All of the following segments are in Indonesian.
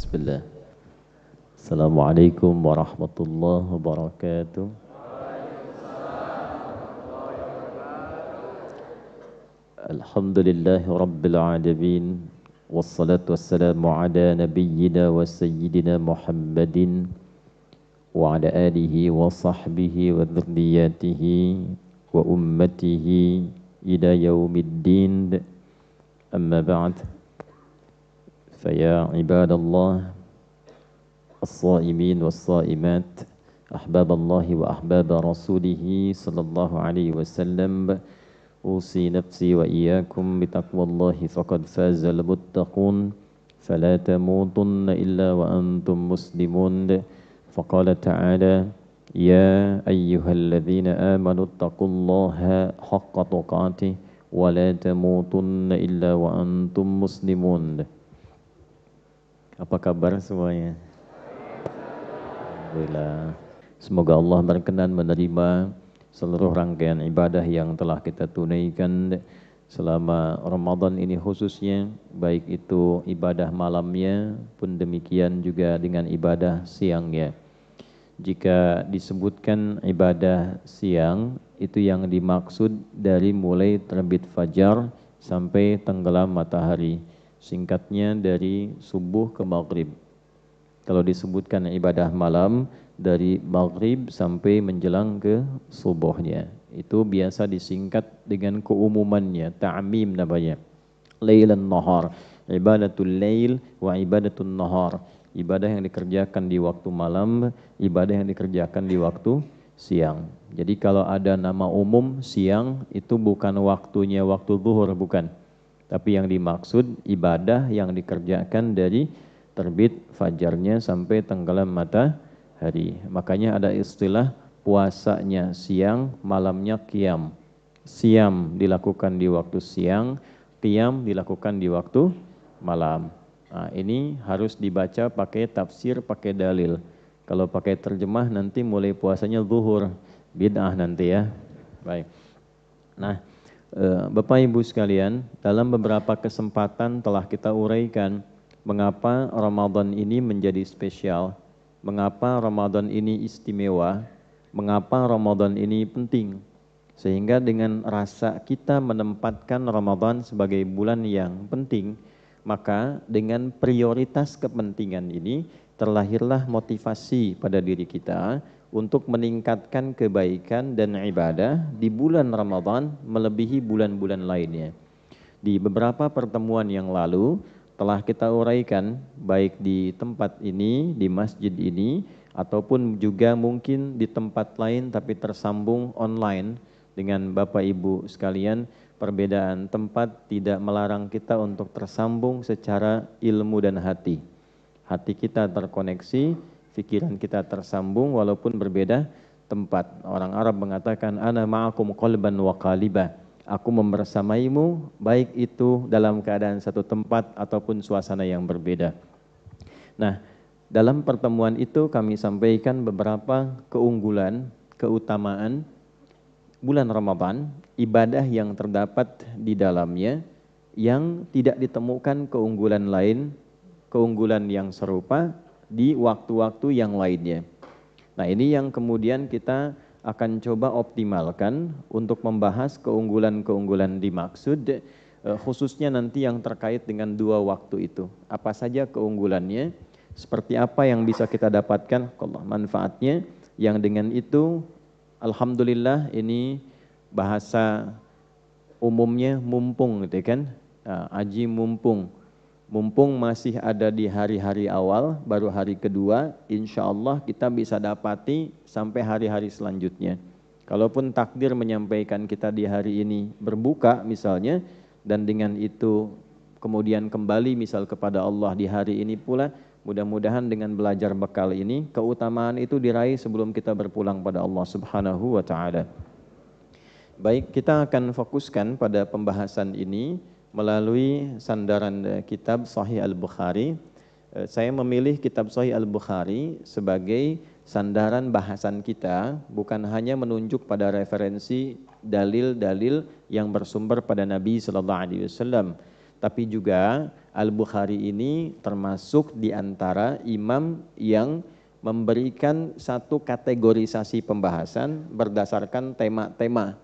Bismillah. Assalamualaikum warahmatullahi wabarakatuh. Alhamdulillahi rabbil alamin. Wassalatu wassalamu ala nabiyyina wa sayyidina Muhammadin wa ala alihi wa sahbihi wa dhurriyyatihi wa ummatihi ila yaumiddin. Amma ba'd. فيا عباد الله الصائمين والصائمات أحباب الله وأحباب رسوله صلى الله عليه وسلم أوصي نفسي وإياكم بتقوى الله فقد فاز المتقون فلا تموتن إلا وأنتم مسلمون فقال تعالى يا أيها الذين آمنوا اتقوا الله حق تقاته ولا تموتن إلا وأنتم مسلمون. Apa kabar semuanya? Alhamdulillah. Semoga Allah berkenan menerima seluruh rangkaian ibadah yang telah kita tunaikan selama Ramadan ini khususnya, baik itu ibadah malamnya pun demikian juga dengan ibadah siangnya. Jika disebutkan ibadah siang, itu yang dimaksud dari mulai terbit fajar sampai tenggelam matahari. Singkatnya dari subuh ke maghrib. Kalau disebutkan ibadah malam dari maghrib sampai menjelang ke subuhnya. Itu biasa disingkat dengan keumumannya, ta'mim namanya. Lailan nahar, ibadatul lail wa ibadatul nahar. Ibadah yang dikerjakan di waktu malam, ibadah yang dikerjakan di waktu siang. Jadi kalau ada nama umum siang itu bukan waktunya waktu zuhur, bukan. Tapi yang dimaksud ibadah yang dikerjakan dari terbit fajarnya sampai tenggelam matahari. Makanya ada istilah puasanya siang, malamnya qiyam. Siam dilakukan di waktu siang, qiyam dilakukan di waktu malam. Nah, ini harus dibaca pakai tafsir, pakai dalil. Kalau pakai terjemah nanti mulai puasanya zuhur, bid'ah nanti ya. Baik. Nah, Bapak Ibu sekalian, dalam beberapa kesempatan telah kita uraikan mengapa Ramadan ini menjadi spesial, mengapa Ramadan ini istimewa, mengapa Ramadan ini penting. Sehingga dengan rasa kita menempatkan Ramadan sebagai bulan yang penting, maka dengan prioritas kepentingan ini terlahirlah motivasi pada diri kita untuk meningkatkan kebaikan dan ibadah di bulan Ramadan melebihi bulan-bulan lainnya. Di beberapa pertemuan yang lalu telah kita uraikan baik di tempat ini, di masjid ini, ataupun juga mungkin di tempat lain tapi tersambung online dengan Bapak Ibu sekalian. Perbedaan tempat tidak melarang kita untuk tersambung secara ilmu dan hati. Hati kita terkoneksi, pikiran kita tersambung walaupun berbeda tempat. Orang Arab mengatakan ana ma'akum qalban wa qalibah. Aku membersamaimu baik itu dalam keadaan satu tempat ataupun suasana yang berbeda. Nah, dalam pertemuan itu kami sampaikan beberapa keunggulan, keutamaan bulan Ramadan, ibadah yang terdapat di dalamnya yang tidak ditemukan keunggulan lain, keunggulan yang serupa di waktu-waktu yang lainnya. Nah, ini yang kemudian kita akan coba optimalkan untuk membahas keunggulan-keunggulan dimaksud, khususnya nanti yang terkait dengan dua waktu itu. Apa saja keunggulannya, seperti apa yang bisa kita dapatkan, manfaatnya, yang dengan itu alhamdulillah ini bahasa umumnya mumpung gitu kan, aji mumpung. Mumpung masih ada di hari-hari awal, baru hari kedua, insya Allah kita bisa dapati sampai hari-hari selanjutnya. Kalaupun takdir menyampaikan kita di hari ini berbuka misalnya, dan dengan itu kemudian kembali misal kepada Allah di hari ini pula, mudah-mudahan dengan belajar bekal ini, keutamaan itu diraih sebelum kita berpulang pada Allah Subhanahu wa Ta'ala. Baik, kita akan fokuskan pada pembahasan ini melalui sandaran kitab Sahih Al-Bukhari. Saya memilih kitab Sahih Al-Bukhari sebagai sandaran bahasan kita, bukan hanya menunjuk pada referensi dalil-dalil yang bersumber pada Nabi SAW, tapi juga Al-Bukhari ini termasuk di antara imam yang memberikan satu kategorisasi pembahasan berdasarkan tema-tema.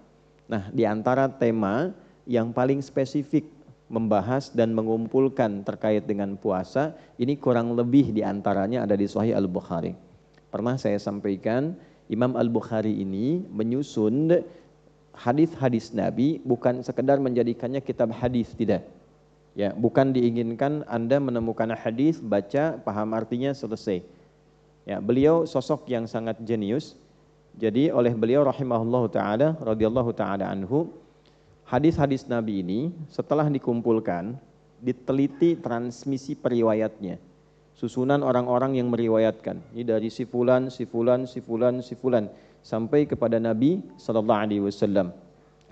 Nah, di antara tema yang paling spesifik membahas dan mengumpulkan terkait dengan puasa, ini kurang lebih di antaranya ada di Sahih Al-Bukhari. Pernah saya sampaikan, Imam Al-Bukhari ini menyusun hadis-hadis Nabi bukan sekedar menjadikannya kitab hadis, tidak. Ya, bukan diinginkan Anda menemukan hadis, baca, paham artinya, selesai. Ya, beliau sosok yang sangat jenius. Jadi oleh beliau rahimahullahu taala radhiyallahu taala anhu, hadis-hadis Nabi ini setelah dikumpulkan, diteliti transmisi periwayatnya. Susunan orang-orang yang meriwayatkan. Ini dari si fulan, si fulan, si fulan, si fulan sampai kepada Nabi sallallahu alaihi wasallam.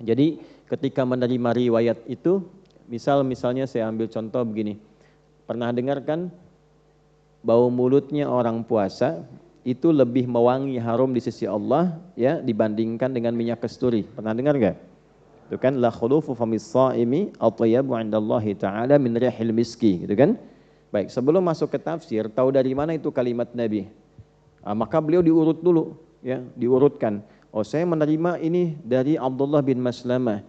Jadi ketika menerima riwayat itu, misalnya saya ambil contoh begini. Pernah dengar kan bau mulutnya orang puasa itu lebih mewangi, harum di sisi Allah ya dibandingkan dengan minyak kasturi. Pernah dengar enggak? Itu kan la khulufu famis shaimi atyabu 'indallahi ta'ala min rihil miski, gitu kan? Baik, sebelum masuk ke tafsir, tahu dari mana itu kalimat Nabi? Maka beliau diurut dulu, ya, diurutkan. Oh, saya menerima ini dari Abdullah bin Maslamah.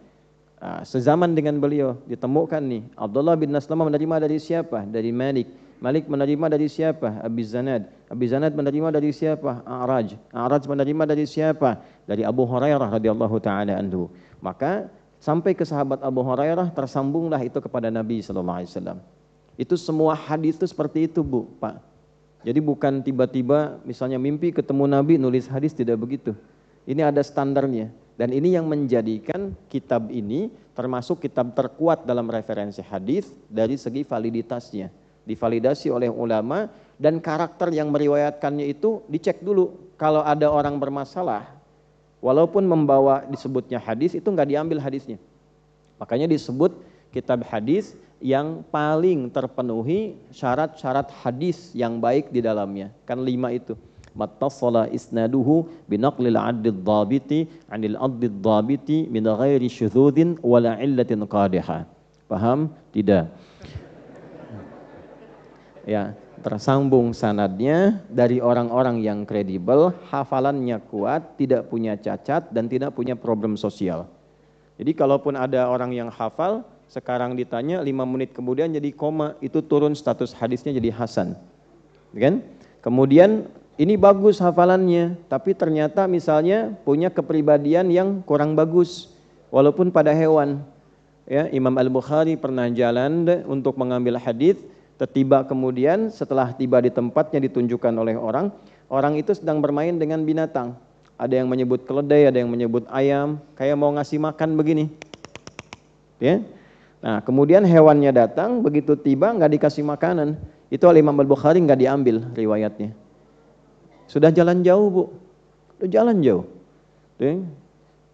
Sezaman dengan beliau ditemukan nih, Abdullah bin Maslamah menerima dari siapa? Dari Malik. Malik menerima dari siapa? Abi Zanad. Abi Zanad menerima dari siapa? A'raj. A'raj menerima dari siapa? Dari Abu Hurairah radhiyallahu taala anhu. Maka sampai ke sahabat Abu Hurairah tersambunglah itu kepada Nabi sallallahu alaihi wasallam. Itu semua hadis itu seperti itu, Bu, Pak. Jadi bukan tiba-tiba misalnya mimpi ketemu Nabi nulis hadis, tidak begitu. Ini ada standarnya. Dan ini yang menjadikan kitab ini termasuk kitab terkuat dalam referensi hadis dari segi validitasnya. Divalidasi oleh ulama dan karakter yang meriwayatkannya itu dicek dulu. Kalau ada orang bermasalah, walaupun membawa disebutnya hadis, itu nggak diambil hadisnya. Makanya disebut kitab hadis yang paling terpenuhi syarat-syarat hadis yang baik di dalamnya. Kan 5 itu. Mattasala isnaduhu binaqlil 'adlid dhabiti 'anil 'adlid dhabiti min ghairi syudzudin wala 'illatin qadihah. Paham? Tidak. Ya, tersambung sanadnya dari orang-orang yang kredibel, hafalannya kuat, tidak punya cacat dan tidak punya problem sosial. Jadi kalaupun ada orang yang hafal, sekarang ditanya 5 menit kemudian jadi koma, itu turun status hadisnya jadi hasan. Kan? Kemudian ini bagus hafalannya, tapi ternyata misalnya punya kepribadian yang kurang bagus, walaupun pada hewan. Ya, Imam Al-Bukhari pernah jalan untuk mengambil hadis, tiba kemudian setelah tiba di tempatnya ditunjukkan oleh orang itu sedang bermain dengan binatang. Ada yang menyebut keledai, ada yang menyebut ayam, kayak mau ngasih makan begini. Ya. Nah, kemudian hewannya datang, begitu tiba nggak dikasih makanan. Itu oleh Imam Al-Bukhari nggak diambil riwayatnya. Sudah jalan jauh, Bu. Sudah jalan jauh. Tuh,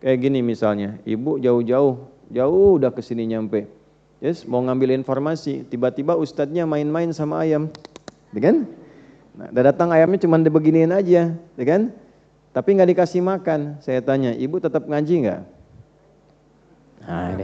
kayak gini misalnya, ibu jauh udah kesini nyampe. Yes, mau ngambil informasi, tiba-tiba ustadznya main-main sama ayam, kan? Nah, datang ayamnya cuma dibeginiin aja, kan? Tapi nggak dikasih makan. Saya tanya, ibu tetap ngaji nggak? Nah,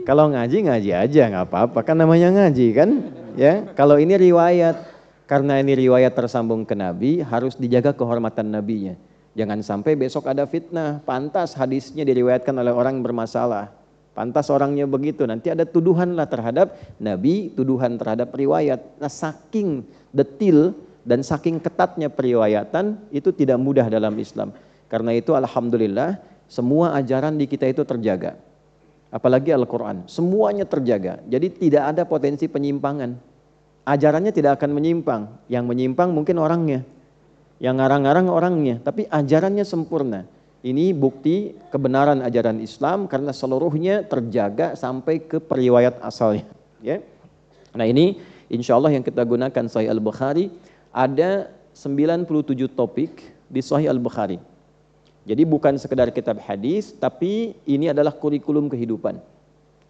kalau ngaji aja, nggak apa-apa, kan namanya ngaji, kan? Ya, kalau ini riwayat, karena ini riwayat tersambung ke Nabi, harus dijaga kehormatan Nabinya. Jangan sampai besok ada fitnah, pantas hadisnya diriwayatkan oleh orang yang bermasalah. Pantas orangnya begitu, nanti ada tuduhan lah terhadap Nabi, tuduhan terhadap riwayat. Nah, saking detil dan saking ketatnya periwayatan, itu tidak mudah dalam Islam. Karena itu alhamdulillah, semua ajaran di kita itu terjaga. Apalagi Al-Quran, semuanya terjaga. Jadi tidak ada potensi penyimpangan. Ajarannya tidak akan menyimpang, yang menyimpang mungkin orangnya. Yang ngarang-ngarang orangnya, tapi ajarannya sempurna. Ini bukti kebenaran ajaran Islam karena seluruhnya terjaga sampai ke periwayat asalnya. Ya. Nah, ini insya Allah yang kita gunakan Sahih Al-Bukhari, ada 97 topik di Sahih Al-Bukhari. Jadi bukan sekedar kitab hadis, tapi ini adalah kurikulum kehidupan.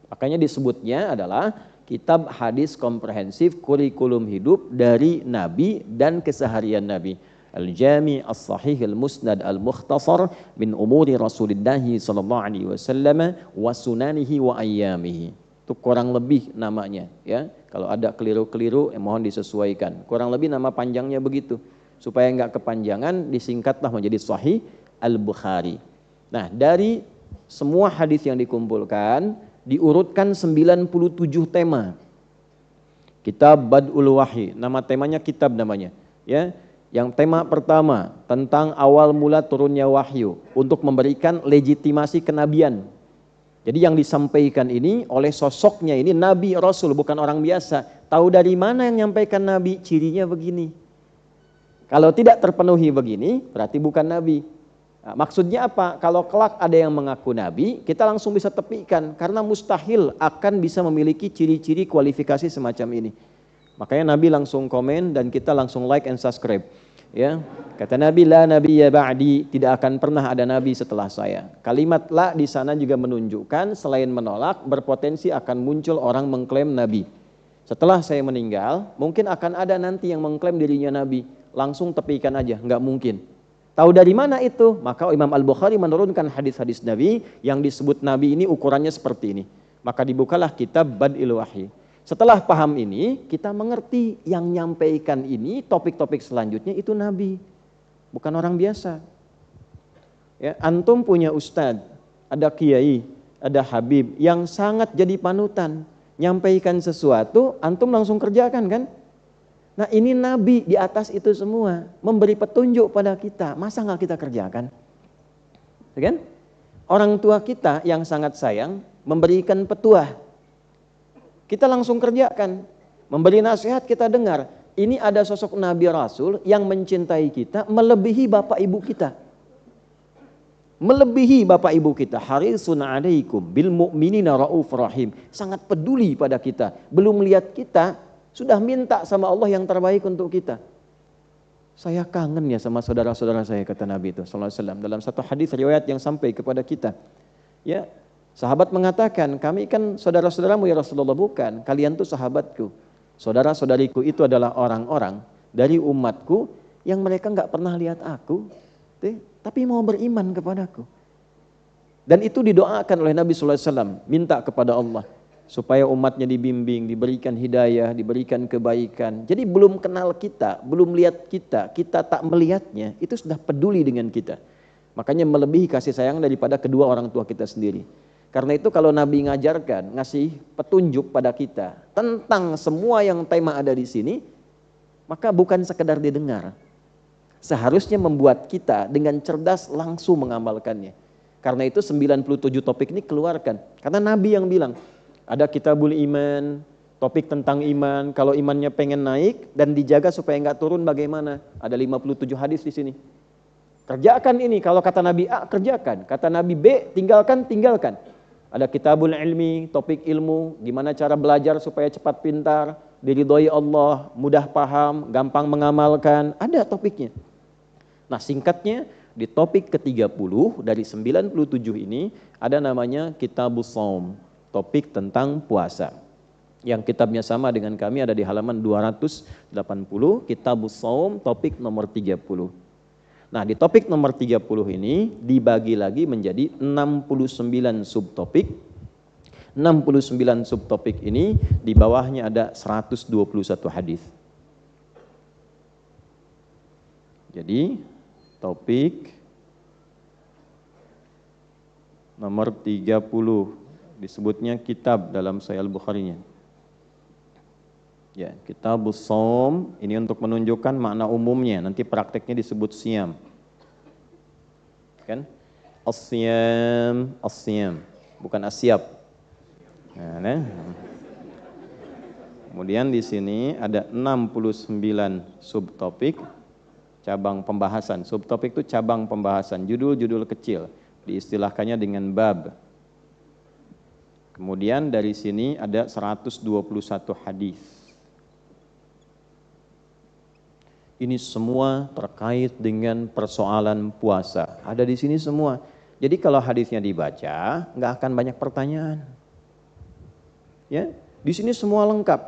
Makanya disebutnya adalah kitab hadis komprehensif kurikulum hidup dari Nabi dan keseharian Nabi. Al-Jami' As-Sahih Al-Musnad Al-Mukhtasar min umuri Rasulillah sallallahu alaihi wasallam wa sunanihi wa ayyamihi. Itu kurang lebih namanya, ya. Kalau ada keliru-keliru, mohon disesuaikan. Kurang lebih nama panjangnya begitu. Supaya enggak kepanjangan, disingkatlah menjadi Sahih Al-Bukhari. Nah, dari semua hadis yang dikumpulkan, diurutkan 97 tema. Kitab Bad'ul Wahyi, nama temanya kitab namanya, ya. Yang tema pertama tentang awal mula turunnya wahyu untuk memberikan legitimasi kenabian. Jadi yang disampaikan ini oleh sosoknya ini Nabi Rasul, bukan orang biasa. Tahu dari mana yang menyampaikan Nabi? Cirinya begini. Kalau tidak terpenuhi begini, berarti bukan Nabi. Nah, maksudnya apa? Kalau kelak ada yang mengaku Nabi, kita langsung bisa tepikan. Karena mustahil akan bisa memiliki ciri-ciri kualifikasi semacam ini. Makanya Nabi langsung komen dan kita langsung like and subscribe. Ya, kata Nabi, la nabiyya ba'di, tidak akan pernah ada nabi setelah saya. Kalimat la di sana juga menunjukkan selain menolak, berpotensi akan muncul orang mengklaim nabi. Setelah saya meninggal, mungkin akan ada nanti yang mengklaim dirinya nabi. Langsung tepikan aja, nggak mungkin. Tahu dari mana itu? Maka Imam Al-Bukhari menurunkan hadis-hadis Nabi yang disebut Nabi ini ukurannya seperti ini. Maka dibukalah kitab Bad'ul Wahyi. Setelah paham ini, kita mengerti yang nyampaikan ini, topik-topik selanjutnya itu Nabi, bukan orang biasa. Ya, antum punya ustadz, ada kiai, ada habib yang sangat jadi panutan, nyampaikan sesuatu, antum langsung kerjakan kan? Nah ini Nabi di atas itu semua, memberi petunjuk pada kita, masa nggak kita kerjakan? Ya kan? Orang tua kita yang sangat sayang memberikan petuah, kita langsung kerjakan. Memberi nasihat kita dengar. Ini ada sosok Nabi Rasul yang mencintai kita melebihi bapak ibu kita. Melebihi bapak ibu kita. Harisun alaikum bil mu'minina raufur rahim. Sangat peduli pada kita. Belum lihat kita, sudah minta sama Allah yang terbaik untuk kita. Saya kangen ya sama saudara-saudara saya, kata Nabi itu sallallahu alaihi wasallam dalam satu hadis riwayat yang sampai kepada kita. Ya, sahabat mengatakan, kami kan saudara-saudaramu ya Rasulullah. Bukan, kalian tuh sahabatku. Saudara-saudariku itu adalah orang-orang dari umatku yang mereka nggak pernah lihat aku, tapi mau beriman kepadaku. Dan itu didoakan oleh Nabi sallallahu alaihi wasallam, minta kepada Allah supaya umatnya dibimbing, diberikan hidayah, diberikan kebaikan. Jadi belum kenal kita, belum lihat kita, kita tak melihatnya, itu sudah peduli dengan kita. Makanya melebihi kasih sayang daripada kedua orang tua kita sendiri. Karena itu kalau Nabi ngajarkan, ngasih petunjuk pada kita tentang semua yang tema ada di sini, maka bukan sekedar didengar. Seharusnya membuat kita dengan cerdas langsung mengamalkannya. Karena itu 97 topik ini keluarkan. Karena Nabi yang bilang, ada kitabul iman, topik tentang iman, kalau imannya pengen naik dan dijaga supaya nggak turun bagaimana? Ada 57 hadis di sini. Kerjakan ini, kalau kata Nabi A, kerjakan. Kata Nabi B, tinggalkan, tinggalkan. Ada kitabul ilmi, topik ilmu, gimana cara belajar supaya cepat pintar, diridhoi Allah, mudah paham, gampang mengamalkan, ada topiknya. Nah singkatnya, di topik ke-30 dari 97 ini, ada namanya Kitabus Shaum, topik tentang puasa. Yang kitabnya sama dengan kami ada di halaman 280, Kitabus Shaum, topik nomor 30. Nah di topik nomor 30 ini dibagi lagi menjadi 69 subtopik. 69 subtopik ini di bawahnya ada 121 hadis. Jadi topik nomor 30 disebutnya kitab dalam Sahih Al-Bukhari-nya. Ya, Kitabus Shaum ini untuk menunjukkan makna umumnya, nanti prakteknya disebut siyam. Kan? As-siyam, as-siyam, bukan asyab. Nah. Kemudian di sini ada 69 subtopik, cabang pembahasan. Subtopik itu cabang pembahasan, judul-judul kecil, diistilahkannya dengan bab. Kemudian dari sini ada 121 hadis. Ini semua terkait dengan persoalan puasa. Ada di sini semua. Jadi kalau hadisnya dibaca, nggak akan banyak pertanyaan. Ya, di sini semua lengkap.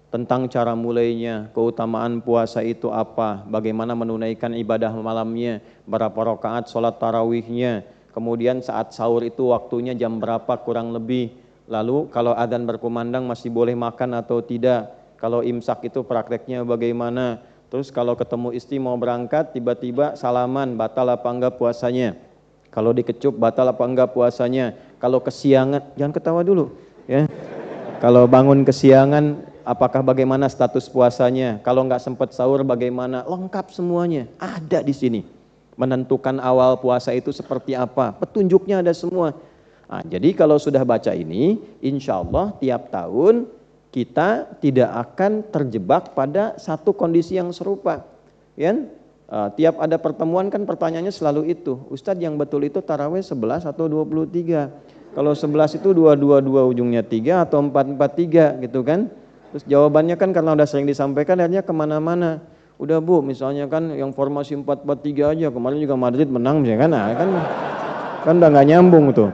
tentang cara mulainya, keutamaan puasa itu apa, bagaimana menunaikan ibadah malamnya, berapa rakaat sholat tarawihnya, kemudian saat sahur itu waktunya jam berapa kurang lebih, lalu kalau adzan berkumandang masih boleh makan atau tidak, kalau imsak itu prakteknya bagaimana, terus kalau ketemu istri mau berangkat tiba-tiba salaman, batal apa enggak puasanya, kalau dikecup batal apa enggak puasanya, kalau kesiangan, jangan ketawa dulu ya, kalau bangun kesiangan apakah bagaimana status puasanya? Kalau nggak sempat sahur bagaimana? Lengkap semuanya. Ada di sini. Menentukan awal puasa itu seperti apa? Petunjuknya ada semua. Nah, jadi kalau sudah baca ini, insya Allah tiap tahun kita tidak akan terjebak pada satu kondisi yang serupa. Ya? Tiap ada pertemuan kan pertanyaannya selalu itu. Ustadz yang betul itu tarawih 11 atau 23? Kalau 11 itu 222 ujungnya 3 atau 443 gitu kan? Terus jawabannya kan karena udah sering disampaikan akhirnya kemana-mana. Udah Bu, misalnya kan yang formasi 4-4-3 aja, kemarin juga Madrid menang misalnya kan, nah, kan udah nggak nyambung tuh.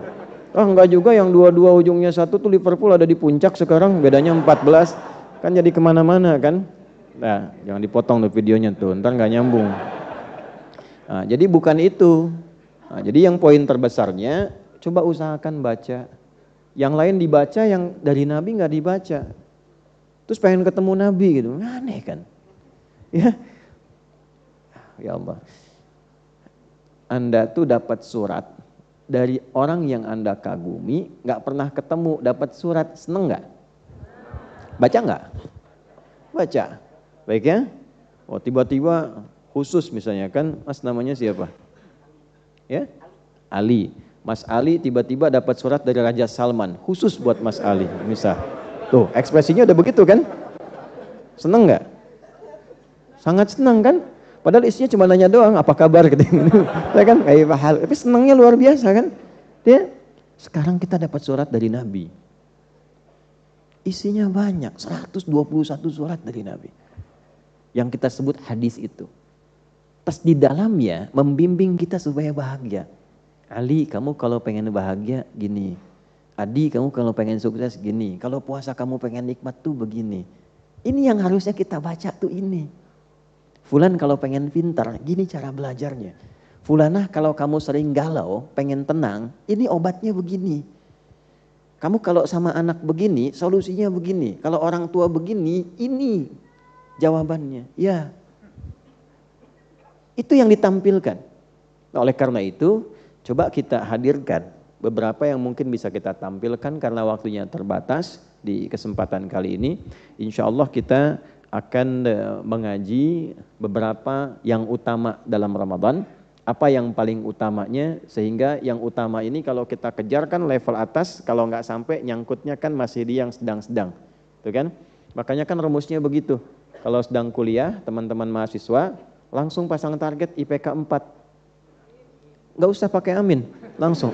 Enggak juga yang 22 ujungnya 1 tuh Liverpool ada di puncak sekarang, bedanya 14, kan jadi kemana-mana kan. Nah, jangan dipotong tuh videonya tuh, ntar nggak nyambung. Nah, jadi bukan itu. Nah, jadi yang poin terbesarnya, coba usahakan baca. Yang lain dibaca, yang dari Nabi nggak dibaca. Terus pengen ketemu Nabi gitu, aneh kan? Ya, ya Allah. Anda tuh dapat surat dari orang yang Anda kagumi, nggak pernah ketemu, dapat surat, seneng nggak? Baca nggak? Baca. Baik ya? Oh tiba-tiba khusus misalnya kan, Mas namanya siapa? Ya? Ali. Mas Ali tiba-tiba dapat surat dari Raja Salman, khusus buat Mas Ali, misal. Tuh, ekspresinya udah begitu kan? Seneng nggak? Sangat senang kan? Padahal isinya cuma nanya doang, apa kabar gitu. Ya kan? Kayak hal, tapi senangnya luar biasa kan? Dia sekarang kita dapat surat dari Nabi. Isinya banyak, 121 surat dari Nabi. Yang kita sebut hadis itu. Terus di dalamnya membimbing kita supaya bahagia. Ali, kamu kalau pengen bahagia gini. Adi, kamu kalau pengen sukses gini. Kalau puasa kamu pengen nikmat tuh begini. Ini yang harusnya kita baca tuh ini. Fulan kalau pengen pintar, gini cara belajarnya. Fulanah kalau kamu sering galau, pengen tenang, ini obatnya begini. Kamu kalau sama anak begini, solusinya begini. Kalau orang tua begini, ini jawabannya. Ya. Itu yang ditampilkan. Nah, oleh karena itu, coba kita hadirkan beberapa yang mungkin bisa kita tampilkan karena waktunya terbatas di kesempatan kali ini. Insya Allah kita akan mengaji beberapa yang utama dalam Ramadan. Apa yang paling utamanya, sehingga yang utama ini kalau kita kejarkan level atas, kalau nggak sampai nyangkutnya kan masih di yang sedang-sedang. Tuh kan? Makanya kan rumusnya begitu. Kalau sedang kuliah, teman-teman mahasiswa, langsung pasang target IPK 4. Nggak usah pakai amin, langsung.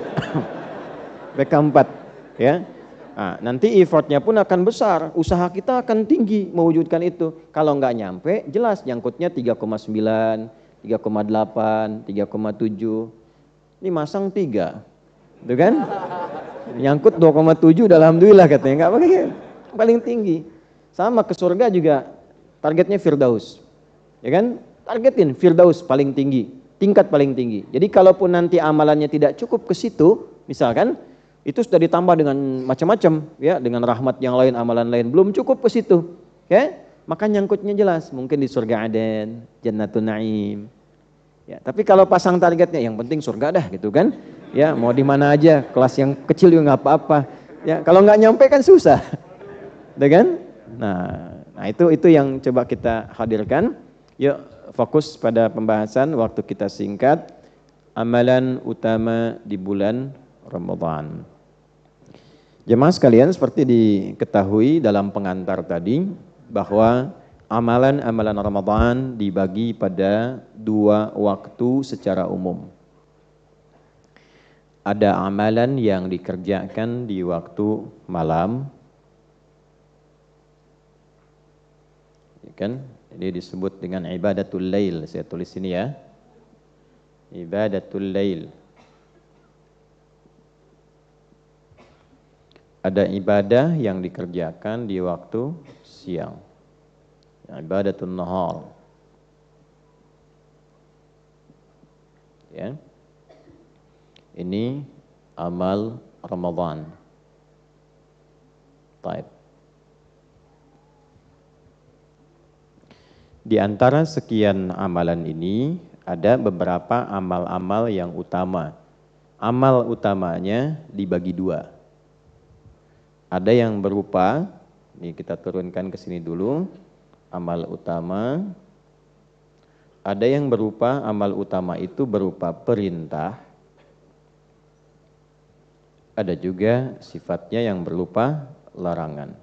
IPK 4, ya. Nah, nanti effortnya pun akan besar, usaha kita akan tinggi mewujudkan itu. Kalau nggak nyampe, jelas nyangkutnya 3,9, 3,8, 3,7. Ini masang 3, gitu kan? Nyangkut 2,7, alhamdulillah katanya, nggak pakai, paling tinggi. Sama ke surga juga, targetnya Firdaus, ya kan? Targetin Firdaus paling tinggi, tingkat paling tinggi. Jadi kalaupun nanti amalannya tidak cukup ke situ, misalkan, itu sudah ditambah dengan macam-macam, ya, dengan rahmat yang lain, amalan lain, belum cukup ke situ, ya, maka nyangkutnya jelas, mungkin di surga Aden, Jannatun Naim, ya. Tapi kalau pasang targetnya, yang penting surga dah, gitu kan, ya, mau di mana aja, kelas yang kecil juga nggak apa-apa, ya, kalau nggak nyampe kan susah, ya kan? Nah itu yang coba kita hadirkan. Yuk fokus pada pembahasan, waktu kita singkat, amalan utama di bulan Ramadan. Jemaah sekalian, seperti diketahui dalam pengantar tadi bahwa amalan-amalan Ramadan dibagi pada 2 waktu secara umum. Ada amalan yang dikerjakan di waktu malam, ya kan? Ini disebut dengan ibadatul lail. Saya tulis sini ya, ibadatul lail. Ada ibadah yang dikerjakan di waktu siang. ibadatun nahar. Ya. Ini amal Ramadan. Baik. Di antara sekian amalan ini ada beberapa amal-amal yang utama. Amal utamanya dibagi dua. Ada yang berupa, ini kita turunkan ke sini dulu, amal utama. Ada yang berupa, amal utama itu berupa perintah. Ada juga sifatnya yang berupa larangan.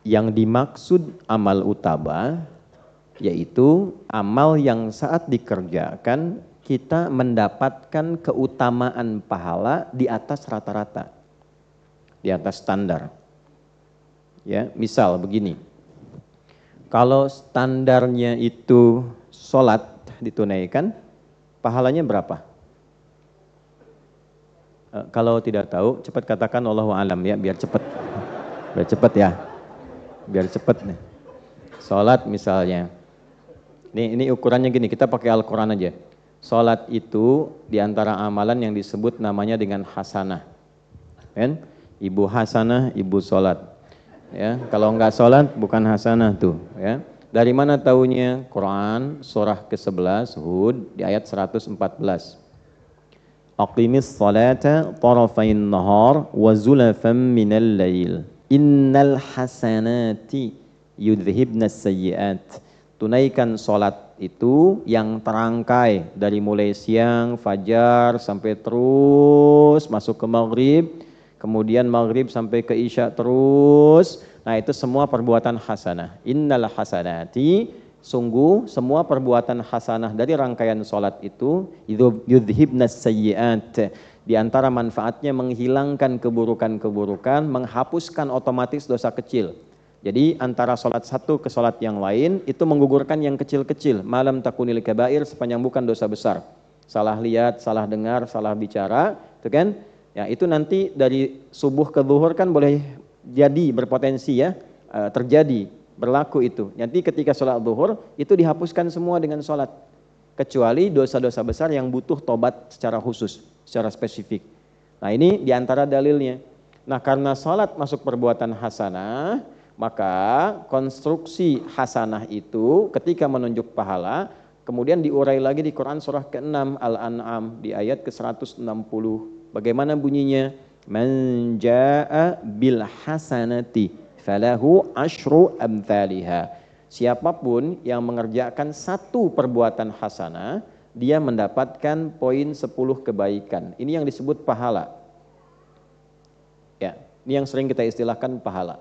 Yang dimaksud amal utama, yaitu amal yang saat dikerjakan, kita mendapatkan keutamaan pahala di atas rata-rata, di atas standar. Ya, misal begini, kalau standarnya itu sholat ditunaikan, pahalanya berapa? Kalau tidak tahu, cepat katakan Allahu a'lam ya, biar cepat. Biar cepat ya. Biar cepat nih. Sholat misalnya. Ini ukurannya gini, kita pakai Al-Quran aja. Sholat itu diantara amalan yang disebut namanya dengan hasanah. Kan? Ibu hasanah, ibu sholat. Ya, kalau enggak sholat bukan hasanah tuh. Ya. Dari mana taunya? Quran surah ke-11 Hud di ayat 114. Aqimis salata tarafain nahar wa zulafan minal lail. Innal hasanati yudhibnas sayyiat. Tunaikan sholat itu yang terangkai dari mulai siang, fajar sampai terus masuk ke maghrib. Kemudian maghrib sampai ke isya terus. Nah itu semua perbuatan hasanah. Innal hasanati, sungguh semua perbuatan hasanah dari rangkaian sholat itu yudhibnas sayyiat. Di antara manfaatnya menghilangkan keburukan-keburukan, menghapuskan otomatis dosa kecil. Jadi antara sholat satu ke sholat yang lain itu menggugurkan yang kecil-kecil. Malam takunil kabair, sepanjang bukan dosa besar. Salah lihat, salah dengar, salah bicara, itu kan? Ya, itu nanti dari subuh ke zuhur kan boleh jadi berpotensi ya, terjadi, berlaku itu. Nanti ketika sholat zuhur itu dihapuskan semua dengan sholat. Kecuali dosa-dosa besar yang butuh tobat secara khusus, secara spesifik. Nah ini diantara dalilnya. Nah karena sholat masuk perbuatan hasanah, maka konstruksi hasanah itu ketika menunjuk pahala, kemudian diurai lagi di Quran surah ke-6 Al-An'am di ayat ke-160. Bagaimana bunyinya? Man jaa'a bil hasanati falahu asyru amthaliha. Siapapun yang mengerjakan satu perbuatan hasanah, dia mendapatkan poin 10 kebaikan. Ini yang disebut pahala. Ya, ini yang sering kita istilahkan pahala.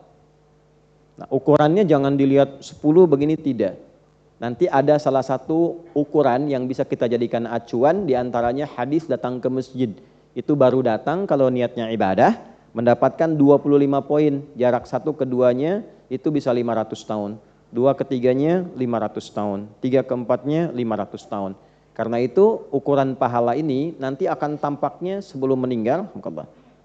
Nah, ukurannya jangan dilihat 10 begini, tidak. Nanti ada salah satu ukuran yang bisa kita jadikan acuan, diantaranya hadis datang ke masjid. Itu baru datang kalau niatnya ibadah, mendapatkan 25 poin. Jarak satu keduanya itu bisa 500 tahun. Dua ketiganya 500 tahun. Tiga keempatnya 500 tahun. Karena itu ukuran pahala ini nanti akan tampaknya sebelum meninggal.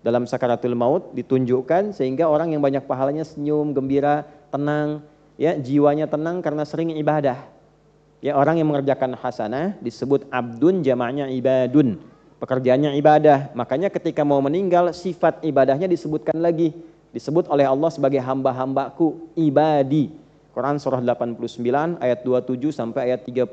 Dalam sakaratul maut ditunjukkan sehingga orang yang banyak pahalanya senyum, gembira, tenang. Ya, jiwanya tenang karena sering ibadah. Ya, orang yang mengerjakan hasanah disebut abdun, jamaknya ibadun. Pekerjaannya ibadah. Makanya ketika mau meninggal sifat ibadahnya disebutkan lagi. Disebut oleh Allah sebagai hamba-hambaku, ibadi. Quran surah 89 ayat 27 sampai ayat 30.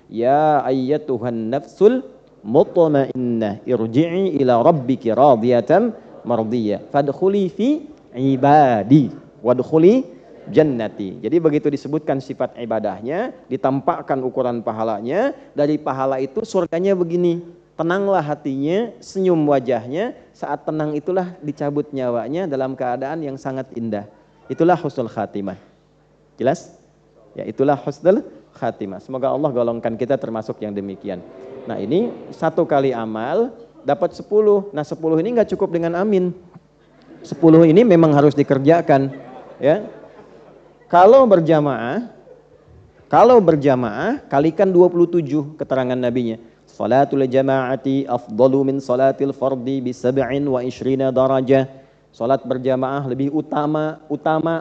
Ya ayyatuhan nafsul mutmainnah irji'i ila rabbiki radiyatan mardiyah. Fadkhuli fi ibadi wadkhuli jannati. Jadi begitu disebutkan sifat ibadahnya, ditampakkan ukuran pahalanya. Dari pahala itu surganya begini. Tenanglah hatinya, senyum wajahnya, saat tenang itulah dicabut nyawanya dalam keadaan yang sangat indah. Itulah husnul khatimah. Jelas? Ya, itulah husnul khatimah. Semoga Allah golongkan kita termasuk yang demikian. Nah ini satu kali amal dapat 10. Nah 10 ini nggak cukup dengan amin. 10 ini memang harus dikerjakan. Ya. Kalau berjamaah kalikan 27 keterangan nabinya. Salatul jama'ati afdalu min salatil fardi bi 27 darajah. Sholat berjamaah lebih utama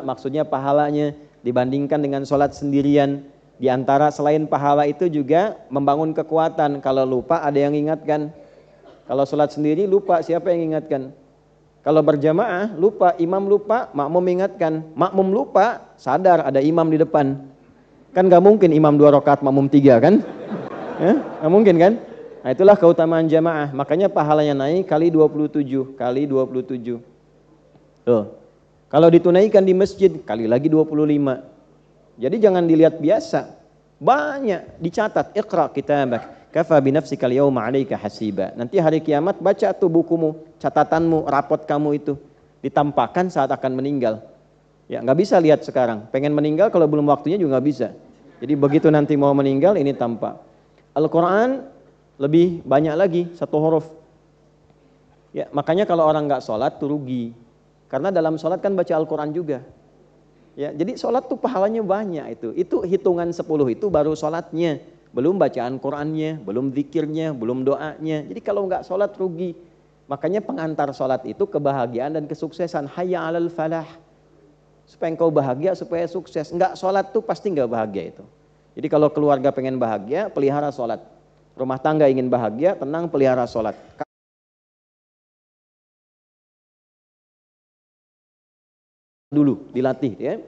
maksudnya pahalanya dibandingkan dengan sholat sendirian. Di antara selain pahala itu juga membangun kekuatan. Kalau lupa ada yang ingatkan. Kalau sholat sendiri lupa, siapa yang ingatkan? Kalau berjamaah lupa, imam lupa, makmum ingatkan. Makmum lupa, sadar ada imam di depan. Kan gak mungkin imam 2 rakaat, makmum 3 kan? Gak mungkin kan? Nah itulah keutamaan jamaah. Makanya pahalanya naik kali 27. Tuh. Kalau ditunaikan di masjid kali lagi 25. Jadi jangan dilihat biasa. Banyak dicatat. Iqra kitabak kafa bi nafsikal yauma 'alaika hasiba. Nanti hari kiamat baca tuh bukumu, catatanmu, rapot kamu itu ditampakkan saat akan meninggal. Ya, nggak bisa lihat sekarang. Pengen meninggal kalau belum waktunya juga nggak bisa. Jadi begitu nanti mau meninggal ini tampak. Al-Qur'an lebih banyak lagi 1 huruf. Ya, makanya kalau orang nggak sholat tuh rugi. Karena dalam sholat kan baca Al-Quran juga. Ya, jadi sholat tuh pahalanya banyak itu. Itu hitungan 10 itu baru sholatnya. Belum bacaan Qurannya, belum zikirnya, belum doanya. Jadi kalau nggak sholat rugi. Makanya pengantar sholat itu kebahagiaan dan kesuksesan. Hayya 'alal falah. Supaya engkau bahagia, supaya sukses. Nggak sholat tuh pasti nggak bahagia itu. Jadi kalau keluarga pengen bahagia, pelihara sholat. Rumah tangga ingin bahagia, tenang pelihara sholat. Dulu dilatih ya.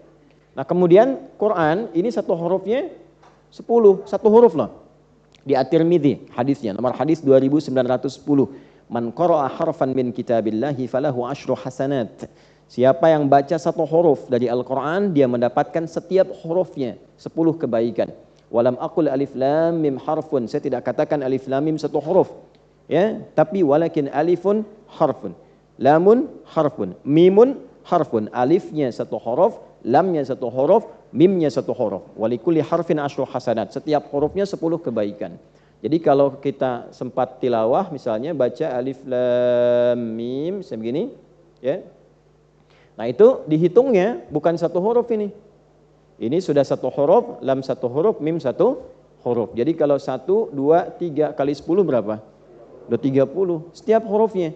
Nah kemudian Quran ini 1 hurufnya 10, 1 huruf loh. Di At-Tirmidzi hadisnya nomor hadis 2910. Man qara'a harfan min kitabillahi falahu 10 hasanat. Siapa yang baca 1 huruf dari Al-Quran, dia mendapatkan setiap hurufnya 10 kebaikan. Walam aqul alif lam mim harfun. Saya tidak katakan alif lam mim 1 huruf. Ya, tapi walakin alifun harfun. Lamun harfun. Mimun harfun. Alifnya 1 huruf, lamnya 1 huruf, mimnya 1 huruf. Walikulli harfin 10 hasanat. Setiap hurufnya 10 kebaikan. Jadi kalau kita sempat tilawah misalnya baca alif lam mim sebegini, ya. Nah itu dihitungnya bukan 1 huruf ini. Ini sudah 1 huruf, lam 1 huruf, mim 1 huruf. Jadi kalau 1, 2, 3 kali 10 berapa? Udah 30 setiap hurufnya.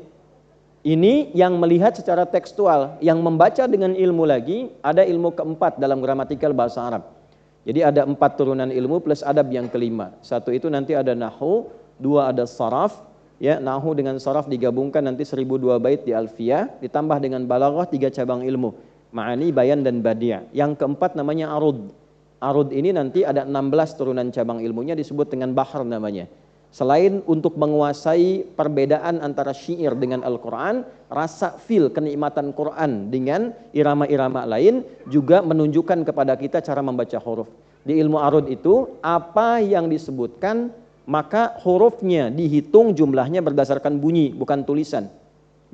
Ini yang melihat secara tekstual, yang membaca dengan ilmu lagi, ada ilmu keempat dalam gramatikal bahasa Arab. Jadi ada 4 turunan ilmu plus adab yang kelima. 1 itu nanti ada nahwu, 2 ada saraf, ya nahwu dengan saraf digabungkan nanti 1002 bait di alfiyah, ditambah dengan balaghah 3 cabang ilmu, ma'ani, bayan dan badi'. Yang keempat namanya arud. Arud ini nanti ada 16 turunan cabang ilmunya disebut dengan bahr namanya. Selain untuk menguasai perbedaan antara syair dengan Al-Quran, rasa feel kenikmatan Quran dengan irama-irama lain juga menunjukkan kepada kita cara membaca huruf. Di ilmu arud itu, apa yang disebutkan, maka hurufnya dihitung jumlahnya berdasarkan bunyi, bukan tulisan.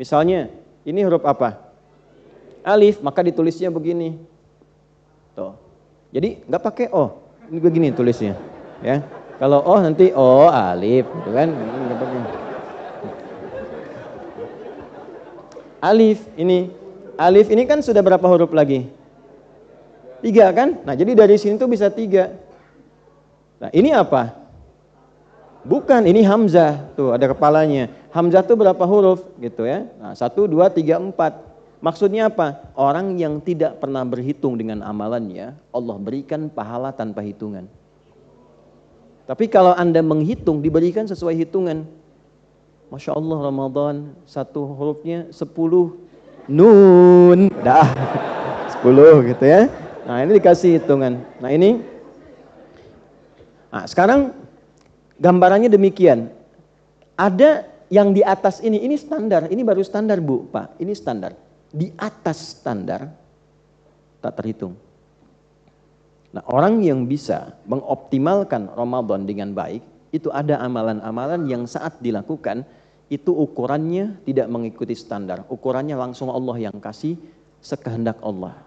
Misalnya, ini huruf apa? Alif, maka ditulisnya begini. Tuh. Jadi nggak pakai O, ini begini tulisnya, ya. Kalau oh nanti oh alif gitu kan. Alif ini kan sudah berapa huruf lagi? 3 kan? Nah jadi dari sini tuh bisa 3. Nah ini apa? Bukan, ini hamzah. Tuh ada kepalanya. Hamzah tuh berapa huruf gitu ya? Nah 1, 2, 3, 4. Maksudnya apa? Orang yang tidak pernah berhitung dengan amalannya, Allah berikan pahala tanpa hitungan. Tapi kalau Anda menghitung, diberikan sesuai hitungan. Masya Allah Ramadan, 1 hurufnya 10 nun. Dah 10 gitu ya. Nah ini dikasih hitungan. Nah ini. Nah sekarang gambarannya demikian. Ada yang di atas ini standar. Ini baru standar Bu, Pak. Ini standar. Di atas standar tak terhitung. Nah, orang yang bisa mengoptimalkan Ramadan dengan baik, itu ada amalan-amalan yang saat dilakukan, itu ukurannya tidak mengikuti standar. Ukurannya langsung Allah yang kasih sekehendak Allah.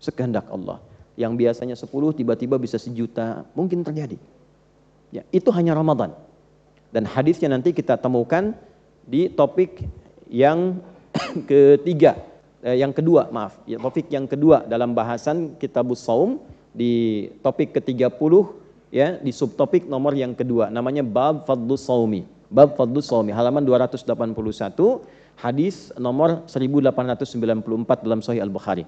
Sekehendak Allah. Yang biasanya 10 tiba-tiba bisa 1 juta, mungkin terjadi. Ya, itu hanya Ramadan. Dan hadisnya nanti kita temukan di topik yang kedua, topik yang kedua dalam bahasan Kitabus Shaum. Di topik ke-30 ya, di subtopik nomor yang kedua namanya bab fadlus shaumi, Bab Fadlus Shaumi, halaman 281, hadis nomor 1894 dalam Sahih Al-Bukhari.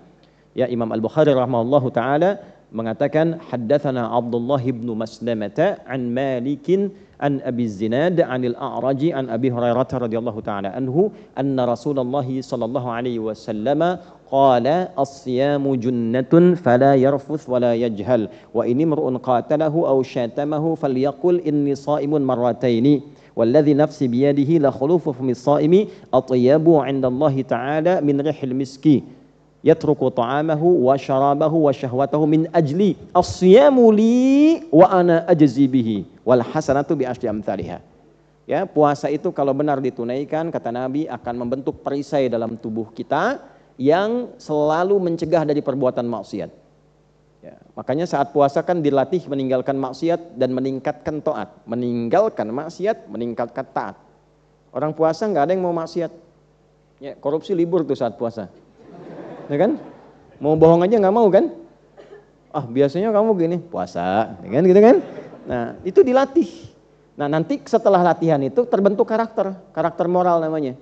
Ya, Imam Al-Bukhari rahimahullahu taala mengatakan haddatsana Abdullah bin Maslamah an Malikin an Abi Zinad an Al-A'raj an Abi Hurairah radhiyallahu taala anhu anna Rasulullah sallallahu alaihi wasallam qala as-siyamu junnatun fala yarfuth wala yajhal wa in imru'un qatalahu aw syatamahu falyaqul inni sha'imun marrataini والذي نفسي بيده لخلوف فم الصائم أطيب عند الله تعالى من ريح المسك يترك طعامه وشرابه وشهوته من أجلي الصيام لي وأنا أجزي به والحسنة بعشر أمثالها. Ya, puasa itu kalau benar ditunaikan, kata Nabi, akan membentuk perisai dalam tubuh kita yang selalu mencegah dari perbuatan maksiat. Ya, makanya saat puasa kan dilatih meninggalkan maksiat dan meningkatkan taat. Meninggalkan maksiat, meningkatkan taat. Orang puasa nggak ada yang mau maksiat. Ya, korupsi libur tuh saat puasa. Ya kan? Mau bohong aja nggak mau kan? Ah, biasanya kamu gini, puasa, ya kan gitu kan? Nah, itu dilatih. Nah, nanti setelah latihan itu terbentuk karakter moral namanya.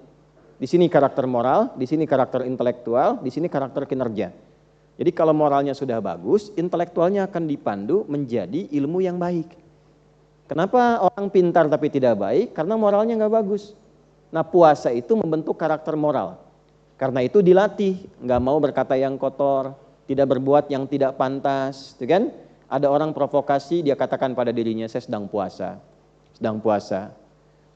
Di sini karakter moral, di sini karakter intelektual, di sini karakter kinerja. Jadi kalau moralnya sudah bagus, intelektualnya akan dipandu menjadi ilmu yang baik. Kenapa orang pintar tapi tidak baik? Karena moralnya nggak bagus. Nah, puasa itu membentuk karakter moral. Karena itu dilatih, nggak mau berkata yang kotor, tidak berbuat yang tidak pantas, gitu kan? Ada orang provokasi, dia katakan pada dirinya, saya sedang puasa.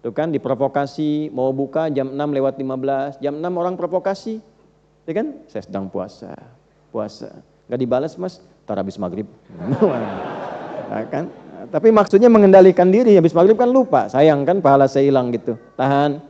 Tuh kan, diprovokasi, mau buka jam 6:15, jam 6 orang provokasi, gitu kan? Saya sedang puasa. Nggak dibalas mas, tar habis maghrib. Nah, kan? Tapi maksudnya mengendalikan diri, habis maghrib kan lupa, sayang kan pahala saya hilang gitu. Tahan.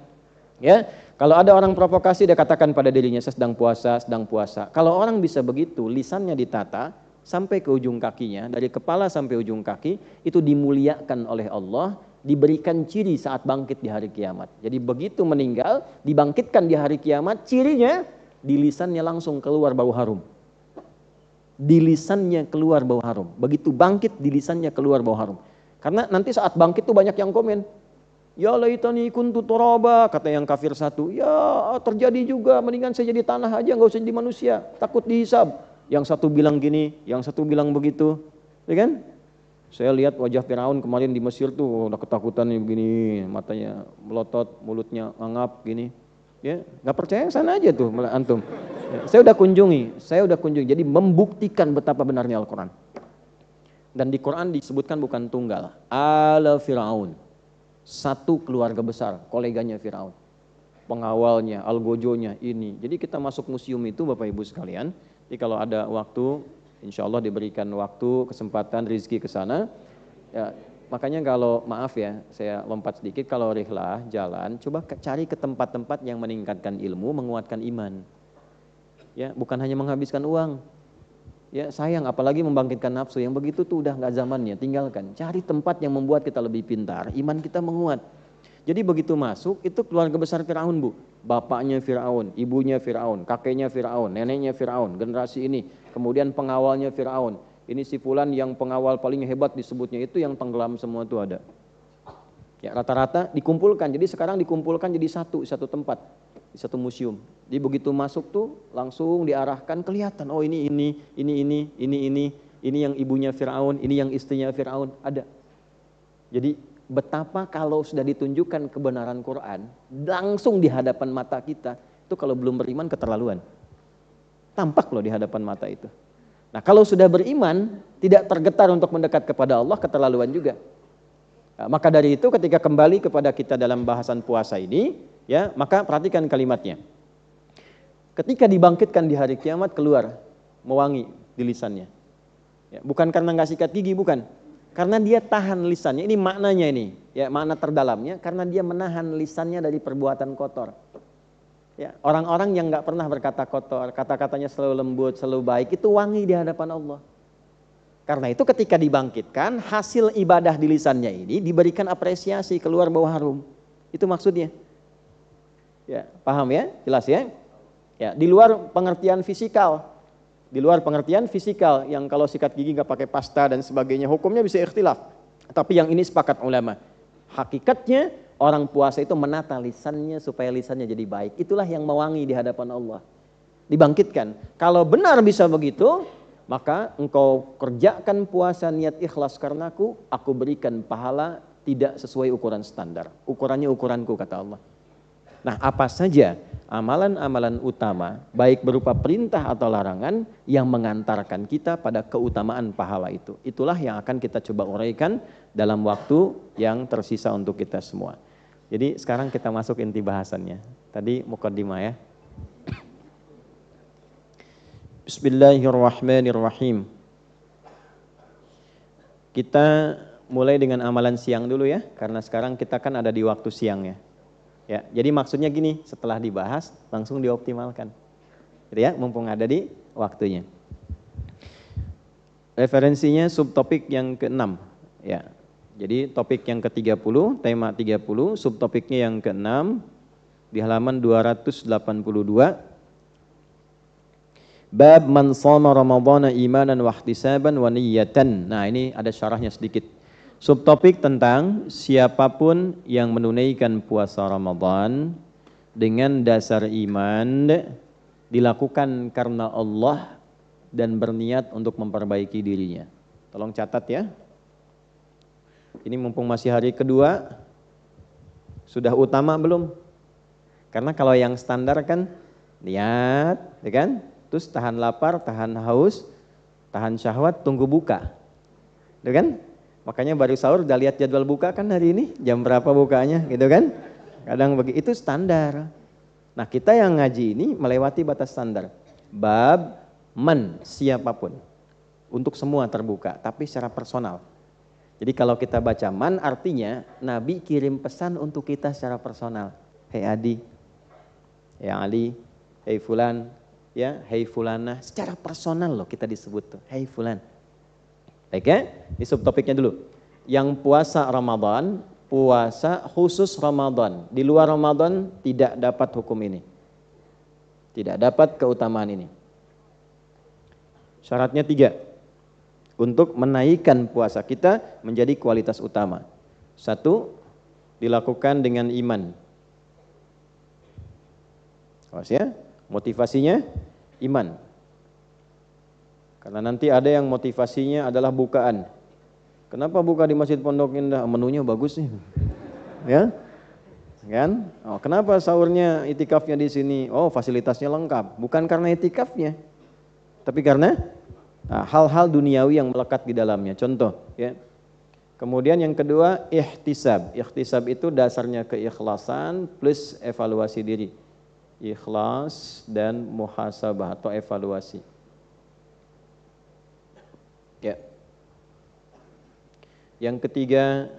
Ya, kalau ada orang provokasi dia katakan pada dirinya saya sedang puasa. Kalau orang bisa begitu, lisannya ditata sampai ke ujung kakinya, dari kepala sampai ujung kaki, itu dimuliakan oleh Allah, diberikan ciri saat bangkit di hari kiamat. Jadi begitu meninggal, dibangkitkan di hari kiamat, cirinya di lisannya langsung keluar bau harum. Di lisannya keluar bau harum. Begitu bangkit di lisannya keluar bau harum. Karena nanti saat bangkit tuh banyak yang komen. Ya laitani kuntu turaba, kata yang kafir satu. Ya terjadi juga, mendingan saya jadi tanah aja, nggak usah jadi manusia, takut dihisab. Yang satu bilang gini, yang satu bilang begitu, ya kan? Saya lihat wajah Firaun kemarin di Mesir tuh udah ketakutan begini, matanya melotot, mulutnya ngangap gini. Ya, nggak percaya sana aja tuh antum. Ya, saya udah kunjungi. Jadi membuktikan betapa benarnya Al-Quran. Dan di Quran disebutkan bukan tunggal, ala Firaun. Satu keluarga besar, koleganya Firaun. Pengawalnya, algojonya ini. Jadi kita masuk museum itu Bapak Ibu sekalian. Jadi kalau ada waktu, insya Allah diberikan waktu, kesempatan, rezeki ke sana. Ya, makanya kalau maaf ya, saya lompat sedikit, kalau rihlah jalan, coba cari ke tempat-tempat yang meningkatkan ilmu, menguatkan iman. Ya, bukan hanya menghabiskan uang. Ya, sayang apalagi membangkitkan nafsu, yang begitu tuh udah nggak zamannya, tinggalkan. Cari tempat yang membuat kita lebih pintar, iman kita menguat. Jadi begitu masuk, itu keluarga besar Firaun, Bu. Bapaknya Firaun, ibunya Firaun, kakeknya Firaun, neneknya Firaun, generasi ini. Kemudian pengawalnya Firaun. Ini si fulan yang pengawal paling hebat disebutnya, itu yang tenggelam semua itu ada. Ya, rata-rata dikumpulkan. Jadi sekarang dikumpulkan jadi satu tempat, di satu museum. Jadi begitu masuk tuh langsung diarahkan, kelihatan oh ini yang ibunya Firaun, ini yang istrinya Firaun, ada. Jadi betapa kalau sudah ditunjukkan kebenaran Quran langsung di hadapan mata kita, itu kalau belum beriman keterlaluan. Tampak loh di hadapan mata itu. Nah, kalau sudah beriman tidak tergetar untuk mendekat kepada Allah, keterlaluan juga. Nah, maka dari itu ketika kembali kepada kita dalam bahasan puasa ini, ya, maka perhatikan kalimatnya. Ketika dibangkitkan di hari kiamat keluar mewangi di lisannya. Ya, bukan karena nggak sikat gigi, bukan. Karena dia tahan lisannya. Ini maknanya ini, ya, makna terdalamnya karena dia menahan lisannya dari perbuatan kotor. Ya, orang-orang yang nggak pernah berkata kotor, kata-katanya selalu lembut, selalu baik, itu wangi di hadapan Allah. Karena itu ketika dibangkitkan, hasil ibadah di lisannya ini diberikan apresiasi, keluar bau harum. Itu maksudnya. Ya, paham ya? Jelas ya? Ya, di luar pengertian fisikal. Di luar pengertian fisikal yang kalau sikat gigi nggak pakai pasta dan sebagainya, hukumnya bisa ikhtilaf. Tapi yang ini sepakat ulama. Hakikatnya Orang puasa itu menata lisannya supaya lisannya jadi baik. Itulah yang mewangi di hadapan Allah. Dibangkitkan. Kalau benar bisa begitu, maka engkau kerjakan puasa niat ikhlas karenaku, aku berikan pahala tidak sesuai ukuran standar. Ukurannya ukuranku, kata Allah. Nah, apa saja amalan-amalan utama, baik berupa perintah atau larangan, yang mengantarkan kita pada keutamaan pahala itu. Itulah yang akan kita coba uraikan dalam waktu yang tersisa untuk kita semua. Jadi sekarang kita masuk inti bahasannya. Tadi muqaddimah ya. Bismillahirrahmanirrahim. Kita mulai dengan amalan siang dulu ya, karena sekarang kita kan ada di waktu siang ya. Ya, jadi maksudnya gini, setelah dibahas langsung dioptimalkan. Gitu ya, mumpung ada di waktunya. Referensinya subtopik yang ke-6 ya. Jadi topik yang ke-30, tema 30, subtopiknya yang ke-6 di halaman 282. Bab man shoma ramadhana imanan wa ihtisaban wa niyatan. Nah, ini ada syarahnya sedikit. Subtopik tentang siapapun yang menunaikan puasa Ramadan dengan dasar iman, dilakukan karena Allah dan berniat untuk memperbaiki dirinya. Tolong catat ya. Ini mumpung masih hari kedua, sudah utama belum? Karena kalau yang standar kan niat, ya kan? Terus tahan lapar, tahan haus, tahan syahwat, tunggu buka. Ya kan? Makanya baru sahur udah lihat jadwal buka kan hari ini, jam berapa bukanya gitu kan? Kadang begitu, itu standar. Nah, kita yang ngaji ini melewati batas standar. Bab man, siapapun. Untuk semua terbuka, tapi secara personal. Jadi kalau kita baca man artinya Nabi kirim pesan untuk kita secara personal. Hei Adi, hei Ali, hei Fulan, ya, hei Fulana, secara personal loh kita disebut tuh, hei Fulan. Oke, ini subtopiknya dulu. Yang puasa Ramadan, puasa khusus Ramadan. Di luar Ramadan tidak dapat hukum ini. Tidak dapat keutamaan ini. Syaratnya 3. Untuk menaikkan puasa kita menjadi kualitas utama. 1, dilakukan dengan iman. Awas ya, motivasinya iman. Karena nanti ada yang motivasinya adalah bukaan. Kenapa buka di Masjid Pondok Indah? Menunya bagus nih. Ya? Kan? Oh, kenapa sahurnya itikafnya di sini? Oh, fasilitasnya lengkap. Bukan karena itikafnya, tapi karena hal-hal duniawi yang melekat di dalamnya. Contoh, ya. Kemudian yang kedua, ihtisab. Ihtisab itu dasarnya keikhlasan plus evaluasi diri. Ikhlas dan muhasabah atau evaluasi. Ya. Yang ketiga,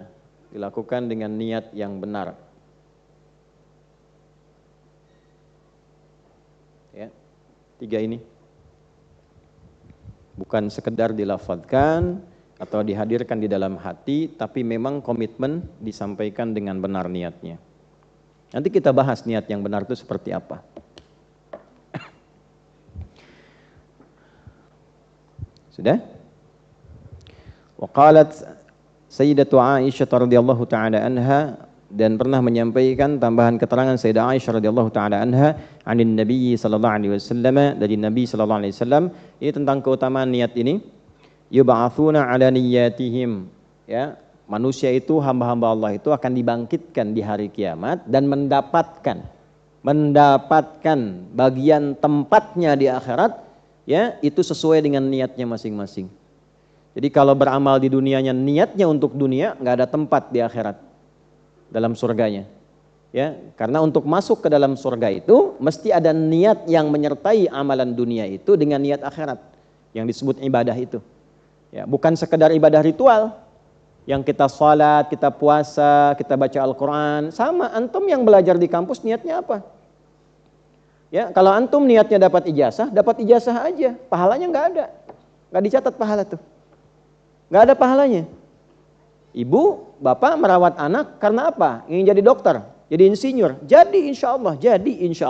dilakukan dengan niat yang benar. Ya. 3 ini. Bukan sekedar dilafadzkan atau dihadirkan di dalam hati, tapi memang komitmen disampaikan dengan benar niatnya. Nanti kita bahas niat yang benar itu seperti apa. Sudah? Wa qalat Sayyidatu Aisyah radhiyallahu taala anha, dan pernah menyampaikan tambahan keterangan Sayyidah Aisyah radhiyallahu taala anha anin Nabi sallallahu alaihi wasallam, dari Nabi sallallahu alaihi wasallam, ini tentang keutamaan niat ini. Yub'atsuna ala niyyatihim, ya, manusia itu, hamba-hamba Allah itu akan dibangkitkan di hari kiamat dan mendapatkan bagian tempatnya di akhirat, ya, itu sesuai dengan niatnya masing-masing. Jadi kalau beramal di dunianya niatnya untuk dunia, nggak ada tempat di akhirat dalam surganya. Ya, karena untuk masuk ke dalam surga itu mesti ada niat yang menyertai amalan dunia itu dengan niat akhirat yang disebut ibadah itu. Ya, bukan sekedar ibadah ritual yang kita sholat, kita puasa, kita baca Al-Quran. Sama antum yang belajar di kampus niatnya apa? Ya, kalau antum niatnya dapat ijazah aja, pahalanya nggak ada, nggak dicatat pahala tuh. Nggak ada pahalanya. Ibu, bapak merawat anak karena apa? Ingin jadi dokter, jadi insinyur, jadi insya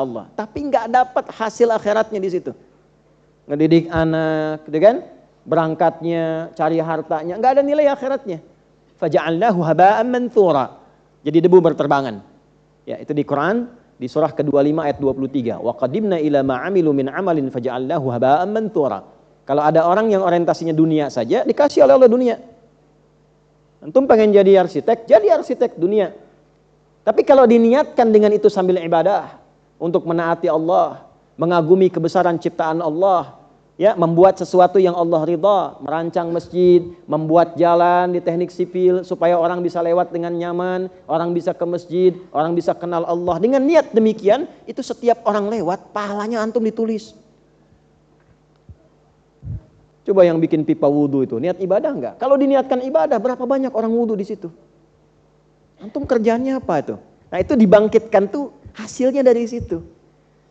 Allah. Tapi nggak dapat hasil akhiratnya di situ. Ngedidik anak, gitu kan? Berangkatnya, cari hartanya, nggak ada nilai akhiratnya. Faja'alnahu haba'an manthura. Jadi debu berterbangan. Ya, itu di Quran di surah ke-25 ayat 23. Wa qadimna ila ma 'amilu min 'amalin faj'alnahu haba'an manthura. Kalau ada orang yang orientasinya dunia saja, dikasih oleh Allah dunia. Antum pengen jadi arsitek dunia. Tapi kalau diniatkan dengan itu sambil ibadah, untuk menaati Allah, mengagumi kebesaran ciptaan Allah, ya, membuat sesuatu yang Allah ridha, merancang masjid, membuat jalan di teknik sipil supaya orang bisa lewat dengan nyaman, orang bisa ke masjid, orang bisa kenal Allah. Dengan niat demikian, itu setiap orang lewat, pahalanya antum ditulis. Coba yang bikin pipa wudhu itu, niat ibadah enggak? Kalau diniatkan ibadah, berapa banyak orang wudhu di situ? Antum kerjanya apa itu? Nah, itu dibangkitkan tuh hasilnya dari situ.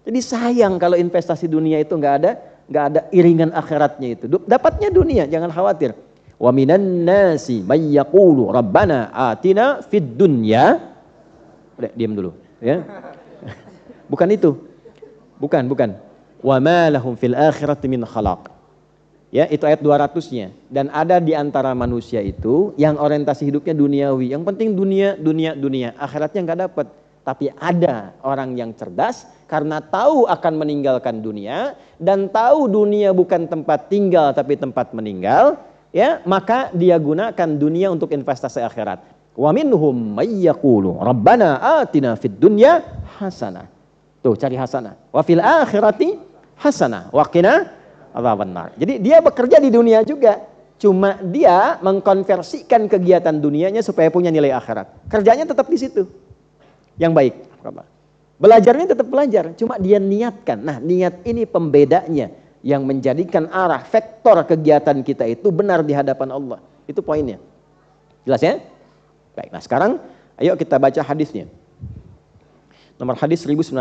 Jadi sayang kalau investasi dunia itu enggak ada iringan akhiratnya itu. Dapatnya dunia, jangan khawatir. Wa minan nasi may yaqulu rabbana atina fid dunya. Udah, diam dulu, ya. Bukan itu. Bukan. Wa ma lahum fil akhirati min khalaq. Ya, itu ayat 200-nya. Dan ada di antara manusia itu yang orientasi hidupnya duniawi. Yang penting dunia. Akhiratnya enggak dapat. Tapi ada orang yang cerdas karena tahu akan meninggalkan dunia dan tahu dunia bukan tempat tinggal tapi tempat meninggal, ya, maka dia gunakan dunia untuk investasi akhirat. Wa minhum may yaqulu rabbana atina fid dunya hasanah. Tuh, cari hasanah. Wa fil akhirati hasanah wa qina adzabannar. Jadi dia bekerja di dunia juga, cuma dia mengkonversikan kegiatan dunianya supaya punya nilai akhirat. Kerjanya tetap di situ. Yang baik. Belajarnya tetap belajar, cuma dia niatkan. Nah, niat ini pembedanya yang menjadikan arah vektor kegiatan kita itu benar di hadapan Allah. Itu poinnya. Jelas ya? Baik, nah sekarang ayo kita baca hadisnya. Nomor hadis 1901.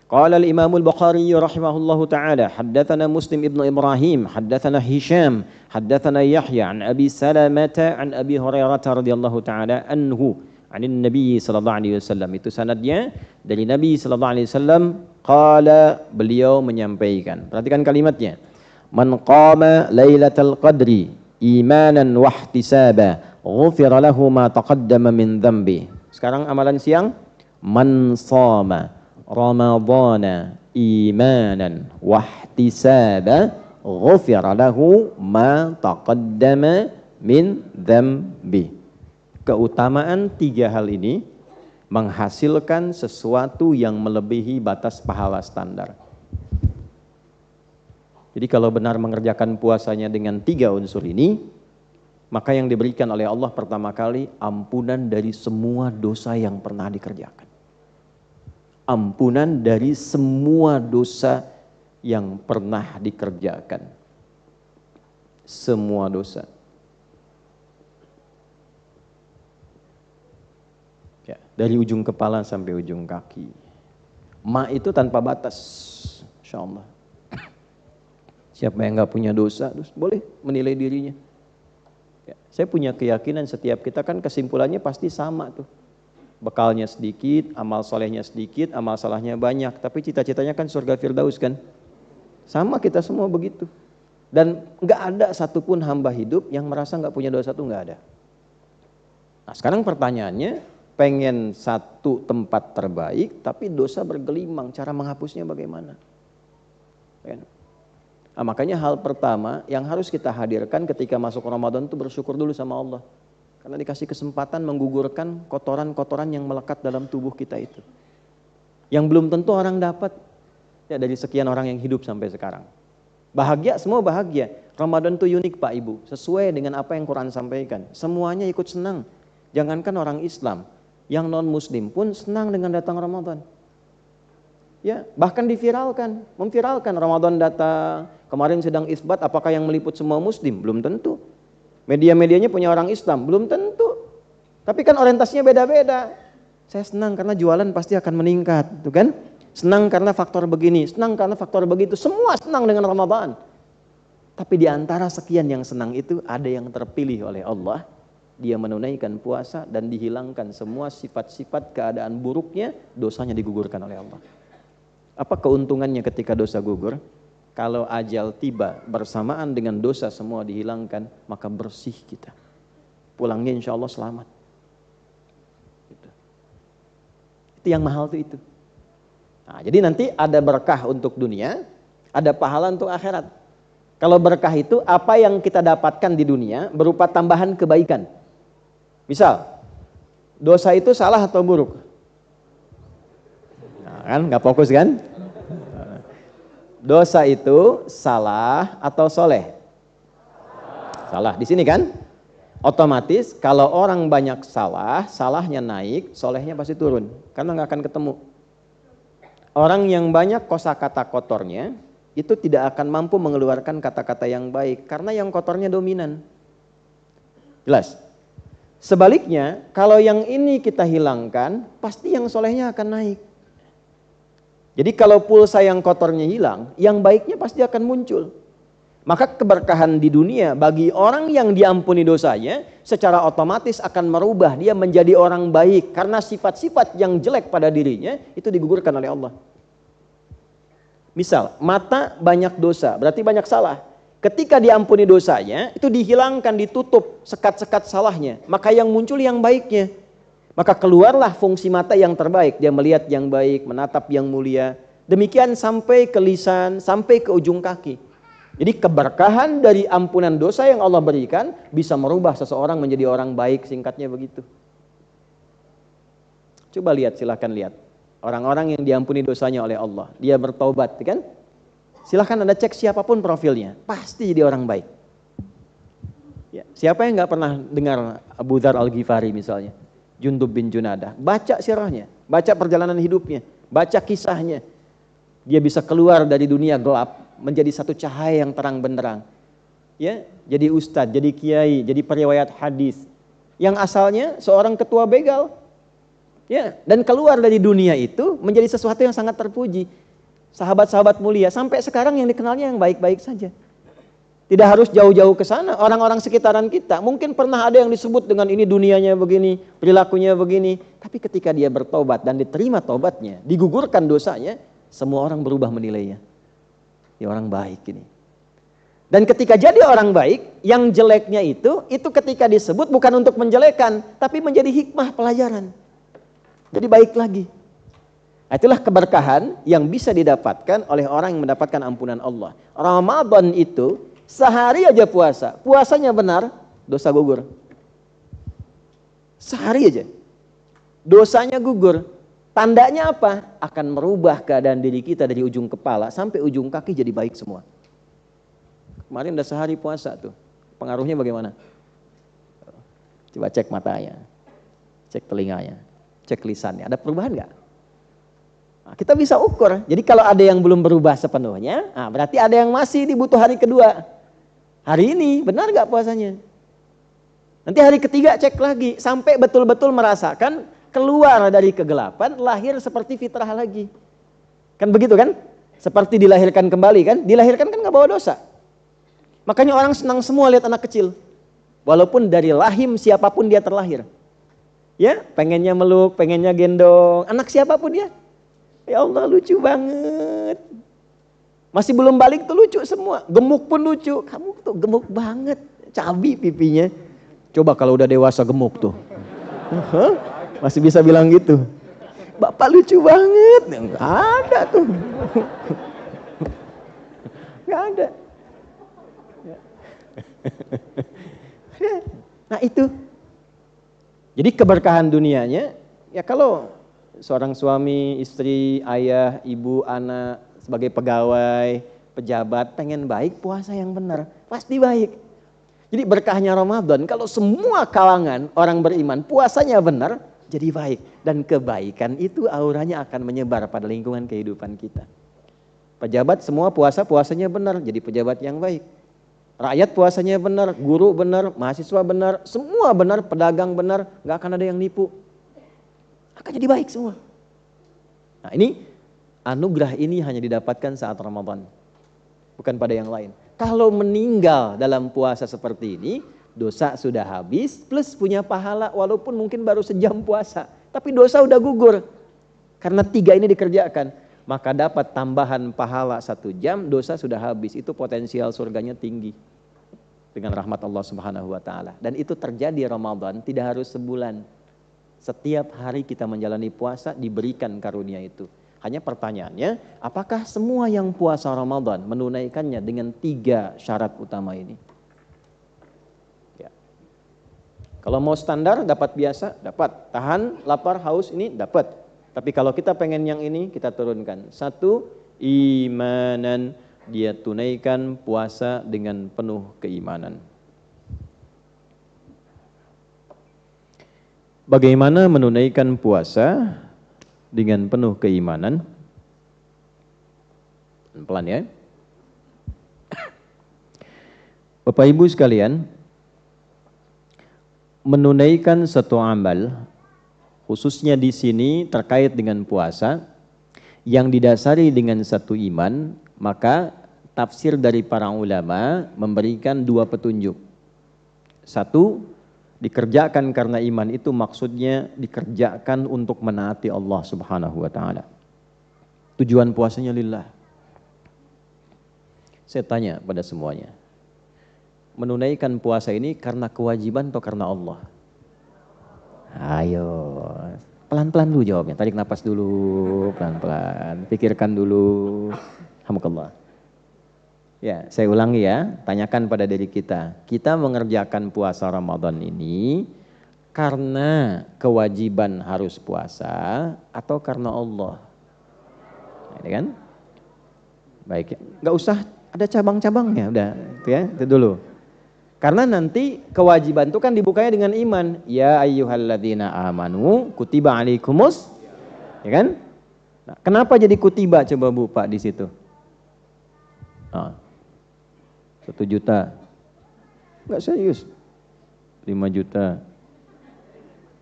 Qala al-Imam al-Bukhari rahimahullahu taala, haddatsana Muslim ibnu Ibrahim, haddatsana Hisham, haddatsana Yahya an Abi Salamah an Abi Hurairah radhiyallahu taala anhu. Anin Nabi sallallahu alaihi wasallam, itu sanadnya dari Nabi sallallahu alaihi wasallam. Qala, beliau menyampaikan, perhatikan kalimatnya, man qama lailatal qadri imanan wa ihtisaba ghufira lahu ma taqaddama min dhanbi. Sekarang amalan siang, man shama ramadhana imanan wa ihtisaba ghufira lahu ma taqaddama min dhanbi. Keutamaan tiga hal ini menghasilkan sesuatu yang melebihi batas pahala standar. Jadi kalau benar mengerjakan puasanya dengan tiga unsur ini, maka yang diberikan oleh Allah pertama kali ampunan dari semua dosa yang pernah dikerjakan. Ampunan dari semua dosa yang pernah dikerjakan. Semua dosa. Ya, dari ujung kepala sampai ujung kaki. Ma itu tanpa batas, Insya Allah. Siapa yang nggak punya dosa, terus boleh menilai dirinya. Ya, saya punya keyakinan setiap kita kan kesimpulannya pasti sama tuh. Bekalnya sedikit, amal solehnya sedikit, amal salahnya banyak. Tapi cita-citanya kan surga Firdaus kan. Sama kita semua begitu. Dan nggak ada satupun hamba hidup yang merasa nggak punya dosa tuh nggak ada. Nah sekarang pertanyaannya, pengen satu tempat terbaik, tapi dosa bergelimang, cara menghapusnya bagaimana? Nah, makanya hal pertama yang harus kita hadirkan ketika masuk Ramadan itu bersyukur dulu sama Allah. Karena dikasih kesempatan menggugurkan kotoran-kotoran yang melekat dalam tubuh kita itu. Yang belum tentu orang dapat, ya, dari sekian orang yang hidup sampai sekarang. Bahagia, semua bahagia. Ramadan itu unik Pak Ibu, sesuai dengan apa yang Quran sampaikan. Semuanya ikut senang. Jangankan orang Islam, yang non-muslim pun senang dengan datang Ramadan. Ya, bahkan memviralkan Ramadan datang. Kemarin sedang isbat, apakah yang meliput semua muslim? Belum tentu. Media-medianya punya orang Islam, belum tentu. Tapi kan orientasinya beda-beda. Saya senang karena jualan pasti akan meningkat, tuh kan? Senang karena faktor begini, senang karena faktor begitu. Semua senang dengan Ramadan. Tapi di antara sekian yang senang itu ada yang terpilih oleh Allah. Dia menunaikan puasa dan dihilangkan semua sifat-sifat keadaan buruknya, dosanya digugurkan oleh Allah. Apa keuntungannya ketika dosa gugur? Kalau ajal tiba bersamaan dengan dosa semua dihilangkan, maka bersih kita. Pulangnya insya Allah selamat. Itu yang mahal tuh itu. Nah, jadi nanti ada berkah untuk dunia, ada pahala untuk akhirat. Kalau berkah itu apa yang kita dapatkan di dunia berupa tambahan kebaikan. Misal, dosa itu salah atau buruk? Nah, kan nggak fokus kan? Dosa itu salah atau soleh? Salah. Di sini kan? Otomatis kalau orang banyak salah, salahnya naik, solehnya pasti turun. Karena nggak akan ketemu. Orang yang banyak kosakata kotornya, itu tidak akan mampu mengeluarkan kata-kata yang baik. Karena yang kotornya dominan. Jelas? Sebaliknya, kalau yang ini kita hilangkan, pasti yang solehnya akan naik. Jadi kalau pulsa yang kotornya hilang, yang baiknya pasti akan muncul. Maka keberkahan di dunia bagi orang yang diampuni dosanya secara otomatis akan merubah dia menjadi orang baik. Karena sifat-sifat yang jelek pada dirinya itu digugurkan oleh Allah. Misal, mata banyak dosa, berarti banyak salah. Ketika diampuni dosanya, itu dihilangkan, ditutup sekat-sekat salahnya. Maka yang muncul yang baiknya. Maka keluarlah fungsi mata yang terbaik. Dia melihat yang baik, menatap yang mulia. Demikian sampai ke lisan, sampai ke ujung kaki. Jadi keberkahan dari ampunan dosa yang Allah berikan bisa merubah seseorang menjadi orang baik, singkatnya begitu. Coba lihat, silahkan lihat. Orang-orang yang diampuni dosanya oleh Allah. Dia bertaubat, kan? Silahkan Anda cek siapapun profilnya. Pasti jadi orang baik. Ya, siapa yang nggak pernah dengar Abu Dzar Al-Ghifari misalnya? Jundub bin Junadah. Baca sirahnya, baca perjalanan hidupnya, baca kisahnya. Dia bisa keluar dari dunia gelap menjadi satu cahaya yang terang benderang. Ya, jadi ustadz, jadi kiai, jadi periwayat hadis. Yang asalnya seorang ketua begal. Ya, dan keluar dari dunia itu menjadi sesuatu yang sangat terpuji. Sahabat-sahabat mulia sampai sekarang yang dikenalnya yang baik-baik saja. Tidak harus jauh-jauh ke sana. Orang-orang sekitaran kita mungkin pernah ada yang disebut dengan ini dunianya begini, perilakunya begini. Tapi ketika dia bertobat dan diterima tobatnya, digugurkan dosanya, semua orang berubah menilainya. Ya orang baik ini. Dan ketika jadi orang baik, yang jeleknya itu ketika disebut bukan untuk menjelekan, tapi menjadi hikmah pelajaran. Jadi baik lagi. Nah, itulah keberkahan yang bisa didapatkan oleh orang yang mendapatkan ampunan Allah. Ramadan itu sehari aja puasa, puasanya benar, dosa gugur. Sehari aja, dosanya gugur. Tandanya apa? Akan merubah keadaan diri kita dari ujung kepala sampai ujung kaki jadi baik semua. Kemarin udah sehari puasa tuh, pengaruhnya bagaimana? Coba cek matanya, cek telinganya, cek lisannya, ada perubahan nggak? Nah, kita bisa ukur. Jadi kalau ada yang belum berubah sepenuhnya, nah berarti ada yang masih dibutuh hari kedua. Hari ini benar nggak puasanya? Nanti hari ketiga cek lagi sampai betul-betul merasakan keluar dari kegelapan, lahir seperti fitrah lagi. Kan begitu kan? Seperti dilahirkan kembali kan? Dilahirkan kan nggak bawa dosa. Makanya orang senang semua lihat anak kecil. Walaupun dari rahim siapapun dia terlahir. Ya, pengennya meluk, pengennya gendong. Anak siapapun dia. Ya Allah lucu banget. Masih belum balik tuh lucu semua. Gemuk pun lucu. Kamu tuh gemuk banget. Cabi pipinya. Coba kalau udah dewasa gemuk tuh. Masih bisa bilang gitu. Bapak lucu banget. Nggak ada tuh. Nggak ada. Nah itu. Jadi keberkahan dunianya. Ya kalau seorang suami, istri, ayah, ibu, anak, sebagai pegawai, pejabat, pengen baik, puasa yang benar. Pasti baik. Jadi berkahnya Ramadan, kalau semua kalangan orang beriman, puasanya benar, jadi baik. Dan kebaikan itu auranya akan menyebar pada lingkungan kehidupan kita. Pejabat semua puasanya benar, jadi pejabat yang baik. Rakyat puasanya benar, guru benar, mahasiswa benar, semua benar, pedagang benar, gak akan ada yang nipu. Akan jadi baik semua. Nah ini, anugerah ini hanya didapatkan saat Ramadan. Bukan pada yang lain. Kalau meninggal dalam puasa seperti ini, dosa sudah habis, plus punya pahala walaupun mungkin baru sejam puasa. Tapi dosa udah gugur. Karena 3 ini dikerjakan. Maka dapat tambahan pahala 1 jam, dosa sudah habis. Itu potensial surganya tinggi. Dengan rahmat Allah Subhanahu wa ta'ala. Dan itu terjadi Ramadan, tidak harus sebulan. Setiap hari kita menjalani puasa diberikan karunia itu. Hanya pertanyaannya, apakah semua yang puasa Ramadan menunaikannya dengan 3 syarat utama ini? Ya. Kalau mau standar dapat biasa, dapat. Tahan, lapar, haus ini dapat. Tapi kalau kita pengen yang ini, kita turunkan. 1, imanan, dia tunaikan puasa dengan penuh keimanan. Bagaimana menunaikan puasa dengan penuh keimanan? Pelan ya. Bapak Ibu sekalian, menunaikan satu amal, khususnya di sini terkait dengan puasa, yang didasari dengan satu iman, maka tafsir dari para ulama memberikan 2 petunjuk. 1, dikerjakan karena iman itu maksudnya dikerjakan untuk menaati Allah Subhanahu wa taala. Tujuan puasanya lillah. Saya tanya pada semuanya, menunaikan puasa ini karena kewajiban atau karena Allah? Ayo, pelan-pelan dulu jawabnya. Tarik napas dulu, pelan-pelan. Pikirkan dulu. Alhamdulillah. Ya, saya ulangi ya, tanyakan pada diri kita. Kita mengerjakan puasa Ramadan ini karena kewajiban harus puasa atau karena Allah? Ini kan? Baik ya. Nggak usah ada cabang-cabangnya, udah itu ya, itu dulu. Karena nanti kewajiban itu kan dibukanya dengan iman. Ya ayyuhalladzina amanu kutiba alaikumus, ya kan? Nah, kenapa jadi kutiba coba Bu Pak di situ? 1 juta, enggak serius, 5 juta,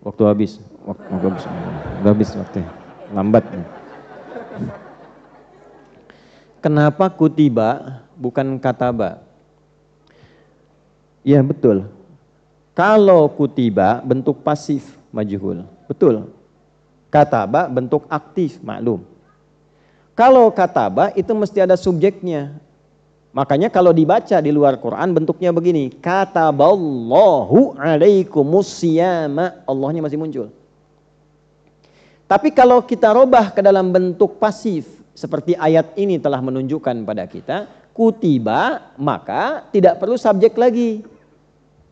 waktu habis, waktu lambat. Kenapa kutiba bukan kataba? Ya betul, kalau kutiba bentuk pasif majhul, betul. Kataba bentuk aktif maklum. Kalau kataba itu mesti ada subjeknya. Makanya kalau dibaca di luar Quran bentuknya begini, kataballahu alaikumusiyama, Allahnya masih muncul. Tapi kalau kita robah ke dalam bentuk pasif, seperti ayat ini telah menunjukkan pada kita, kutiba, maka tidak perlu subjek lagi.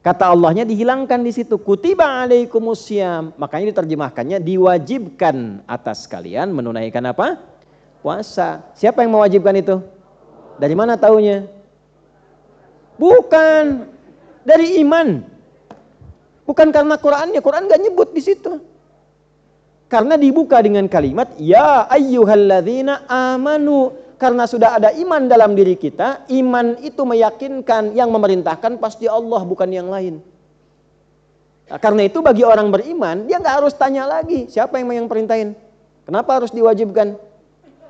Kata Allahnya dihilangkan di situ, kutiba alaikumusiyam, makanya diterjemahkannya diwajibkan atas kalian menunaikan apa? Puasa. Siapa yang mewajibkan itu? Dari mana taunya? Bukan dari iman. Bukan karena Qurannya. Quran nggak nyebut di situ. Karena dibuka dengan kalimat ya ayyuhalladzina amanu. Karena sudah ada iman dalam diri kita, iman itu meyakinkan yang memerintahkan pasti Allah bukan yang lain. Nah, karena itu bagi orang beriman dia nggak harus tanya lagi siapa yang perintahin. Kenapa harus diwajibkan?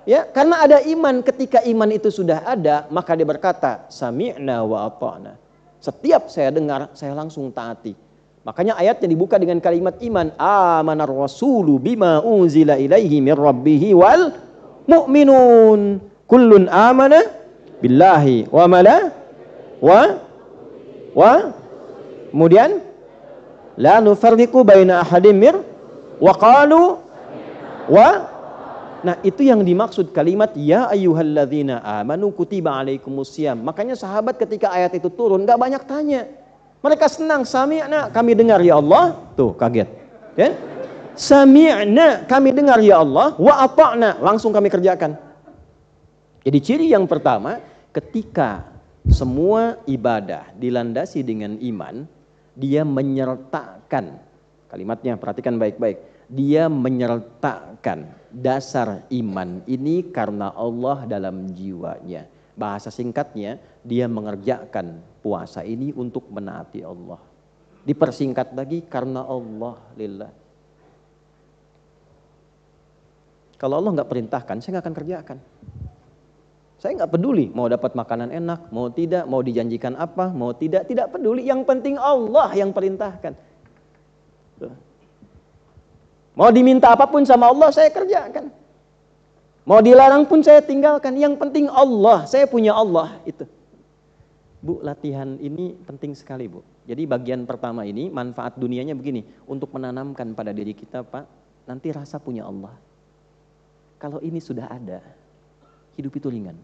Ya, karena ada iman. Ketika iman itu sudah ada, maka dia berkata, sami'na wa ata'na. Setiap saya dengar, saya langsung taati. Makanya ayatnya dibuka dengan kalimat iman. Amanar rasulu bima unzila ilaihi min rabbihi wal mu'minun. Kullun amana billahi wa mala wa kemudian la nufarriqu baina ahadim mir wa qalu wa. Nah itu yang dimaksud kalimat ya ayyuhalladzina amanu kutiba alaikumusiyam. Makanya sahabat ketika ayat itu turun gak banyak tanya. Mereka senang, sami'na, kami dengar ya Allah. Tuh kaget ya? Sami'na, kami dengar ya Allah. Wa ata'na, langsung kami kerjakan. Jadi ciri yang pertama, ketika semua ibadah dilandasi dengan iman, dia menyertakan, kalimatnya perhatikan baik-baik, dia menyertakan dasar iman ini karena Allah dalam jiwanya. Bahasa singkatnya, dia mengerjakan puasa ini untuk menaati Allah. Dipersingkat lagi karena Allah lillah. Kalau Allah nggak perintahkan, saya nggak akan kerjakan. Saya nggak peduli mau dapat makanan enak, mau tidak, mau dijanjikan apa, mau tidak peduli. Yang penting Allah yang perintahkan. Mau diminta apapun sama Allah, saya kerjakan. Mau dilarang pun saya tinggalkan. Yang penting Allah, saya punya Allah itu. Bu, latihan ini penting sekali, Bu. Jadi bagian pertama ini, manfaat dunianya begini, untuk menanamkan pada diri kita, Pak, nanti rasa punya Allah. Kalau ini sudah ada, hidup itu ringan.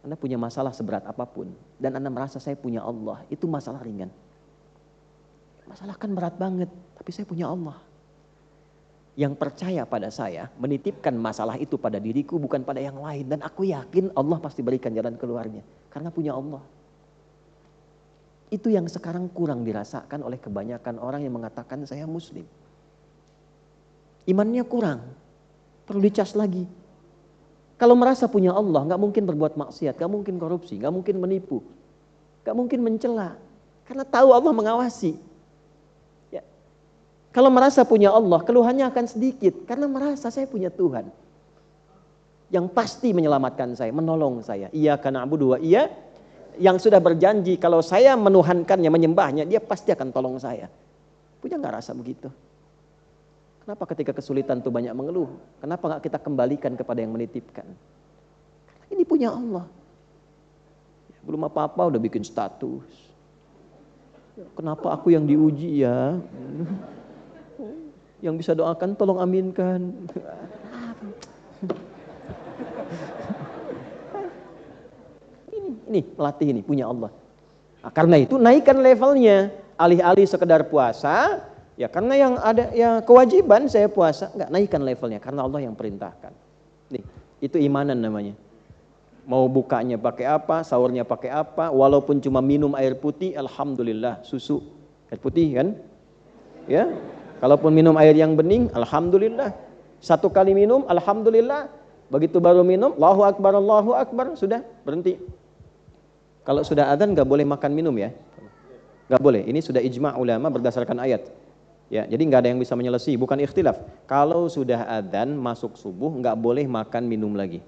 Anda punya masalah seberat apapun, dan Anda merasa saya punya Allah, itu masalah ringan. Masalah kan berat banget, tapi saya punya Allah. Yang percaya pada saya, menitipkan masalah itu pada diriku, bukan pada yang lain. Dan aku yakin Allah pasti berikan jalan keluarnya, karena punya Allah. Itu yang sekarang kurang dirasakan oleh kebanyakan orang yang mengatakan saya muslim. Imannya kurang, perlu dicas lagi. Kalau merasa punya Allah, gak mungkin berbuat maksiat, gak mungkin korupsi, gak mungkin menipu, gak mungkin mencela. Karena tahu Allah mengawasi. Ya. Kalau merasa punya Allah, keluhannya akan sedikit. Karena merasa saya punya Tuhan yang pasti menyelamatkan saya, menolong saya. Iyyaka na'budu wa iya, yang sudah berjanji kalau saya menuhankannya, menyembahnya, dia pasti akan tolong saya. Punya gak rasa begitu? Kenapa ketika kesulitan tuh banyak mengeluh? Kenapa nggak kita kembalikan kepada yang menitipkan? Karena ini punya Allah. Belum apa-apa udah bikin status. Kenapa aku yang diuji ya? Yang bisa doakan tolong aminkan. Ini melatih ini punya Allah. Nah, karena itu naikkan levelnya. Alih-alih sekedar puasa. Ya karena yang ada ya kewajiban saya puasa, enggak, naikkan levelnya karena Allah yang perintahkan. Nih, itu imanan namanya. Mau bukanya pakai apa, sahurnya pakai apa, walaupun cuma minum air putih, alhamdulillah, susu, air putih kan? Ya. Kalaupun minum air yang bening, alhamdulillah. Satu kali minum, alhamdulillah. Begitu baru minum, Allahu Akbar, sudah berhenti. Kalau sudah adzan enggak boleh makan minum ya. Enggak boleh. Ini sudah ijma' ulama berdasarkan ayat. Ya, jadi nggak ada yang bisa menyelesaikan, bukan ikhtilaf. Kalau sudah adzan masuk subuh nggak boleh makan minum lagi.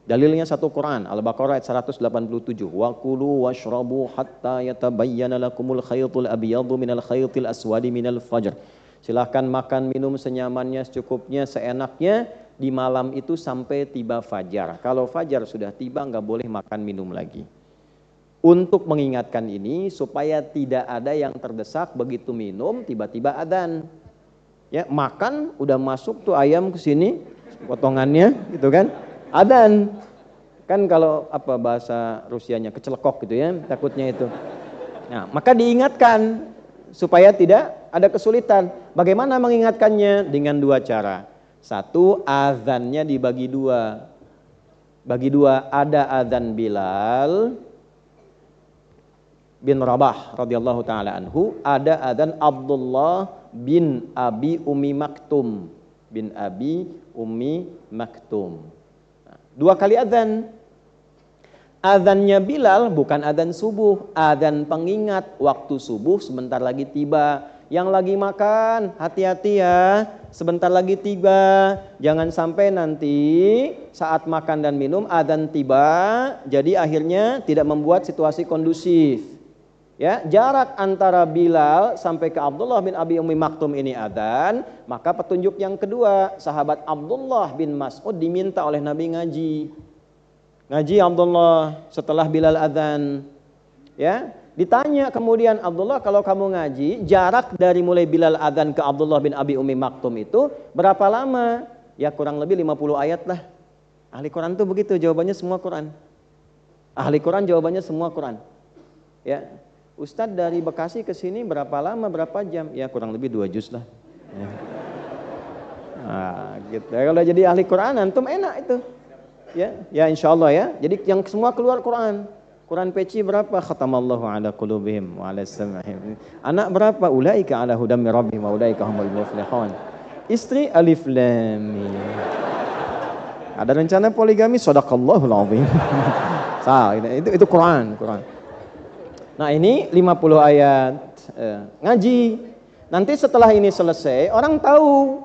Dalilnya satu Quran, Al-Baqarah ayat 187. Wa kulu washrabu hatta yatabayyana lakumul khaytul abyadu minal khaytil aswadi minal fajr. Silahkan makan minum senyamannya, secukupnya, seenaknya di malam itu sampai tiba fajar. Kalau fajar sudah tiba nggak boleh makan minum lagi. Untuk mengingatkan ini supaya tidak ada yang terdesak begitu minum tiba-tiba adzan. Ya, makan udah masuk tuh ayam ke sini potongannya gitu kan. Adzan. Kan kalau apa bahasa Rusianya kecelekok gitu ya, takutnya itu. Nah, maka diingatkan supaya tidak ada kesulitan. Bagaimana mengingatkannya? Dengan dua cara. Satu, adzannya dibagi dua. Bagi dua, ada adzan Bilal bin Rabah radhiyallahu taala anhu, ada adzan Abdullah bin Abi Ummi Maktum. Nah, dua kali adzan. Adzannya Bilal bukan adzan subuh, adzan pengingat waktu subuh sebentar lagi tiba. Yang lagi makan, hati-hati ya, sebentar lagi tiba. Jangan sampai nanti saat makan dan minum adzan tiba, jadi akhirnya tidak membuat situasi kondusif. Ya, jarak antara Bilal sampai ke Abdullah bin Abi Ummi Maktum ini adzan, maka petunjuk yang kedua, sahabat Abdullah bin Mas'ud diminta oleh Nabi ngaji. Ngaji Abdullah setelah Bilal adzan. Ya, ditanya kemudian Abdullah, kalau kamu ngaji, jarak dari mulai Bilal adzan ke Abdullah bin Abi Ummi Maktum itu berapa lama? Ya kurang lebih 50 ayat lah. Ahli Quran tuh begitu, jawabannya semua Quran. Ahli Quran jawabannya semua Quran. Ya. Ustadz dari Bekasi ke sini berapa lama, berapa jam? Ya kurang lebih 2 juz lah. Ya. Nah, gitu. Kalau jadi ahli Quran antum enak itu. Ya insya Allah ya. Jadi yang semua keluar Quran. Quran peci berapa? Khatamallahu ala qulubihim wa ala sam'ihim. Anak berapa? Ulaika ala hudam rabbihim wa ulaika humul muflihun. Istri alif lam mim. Ada rencana poligami, shadaqallahul azim. Itu Quran. Nah ini 50 ayat ngaji. Nanti setelah ini selesai orang tahu.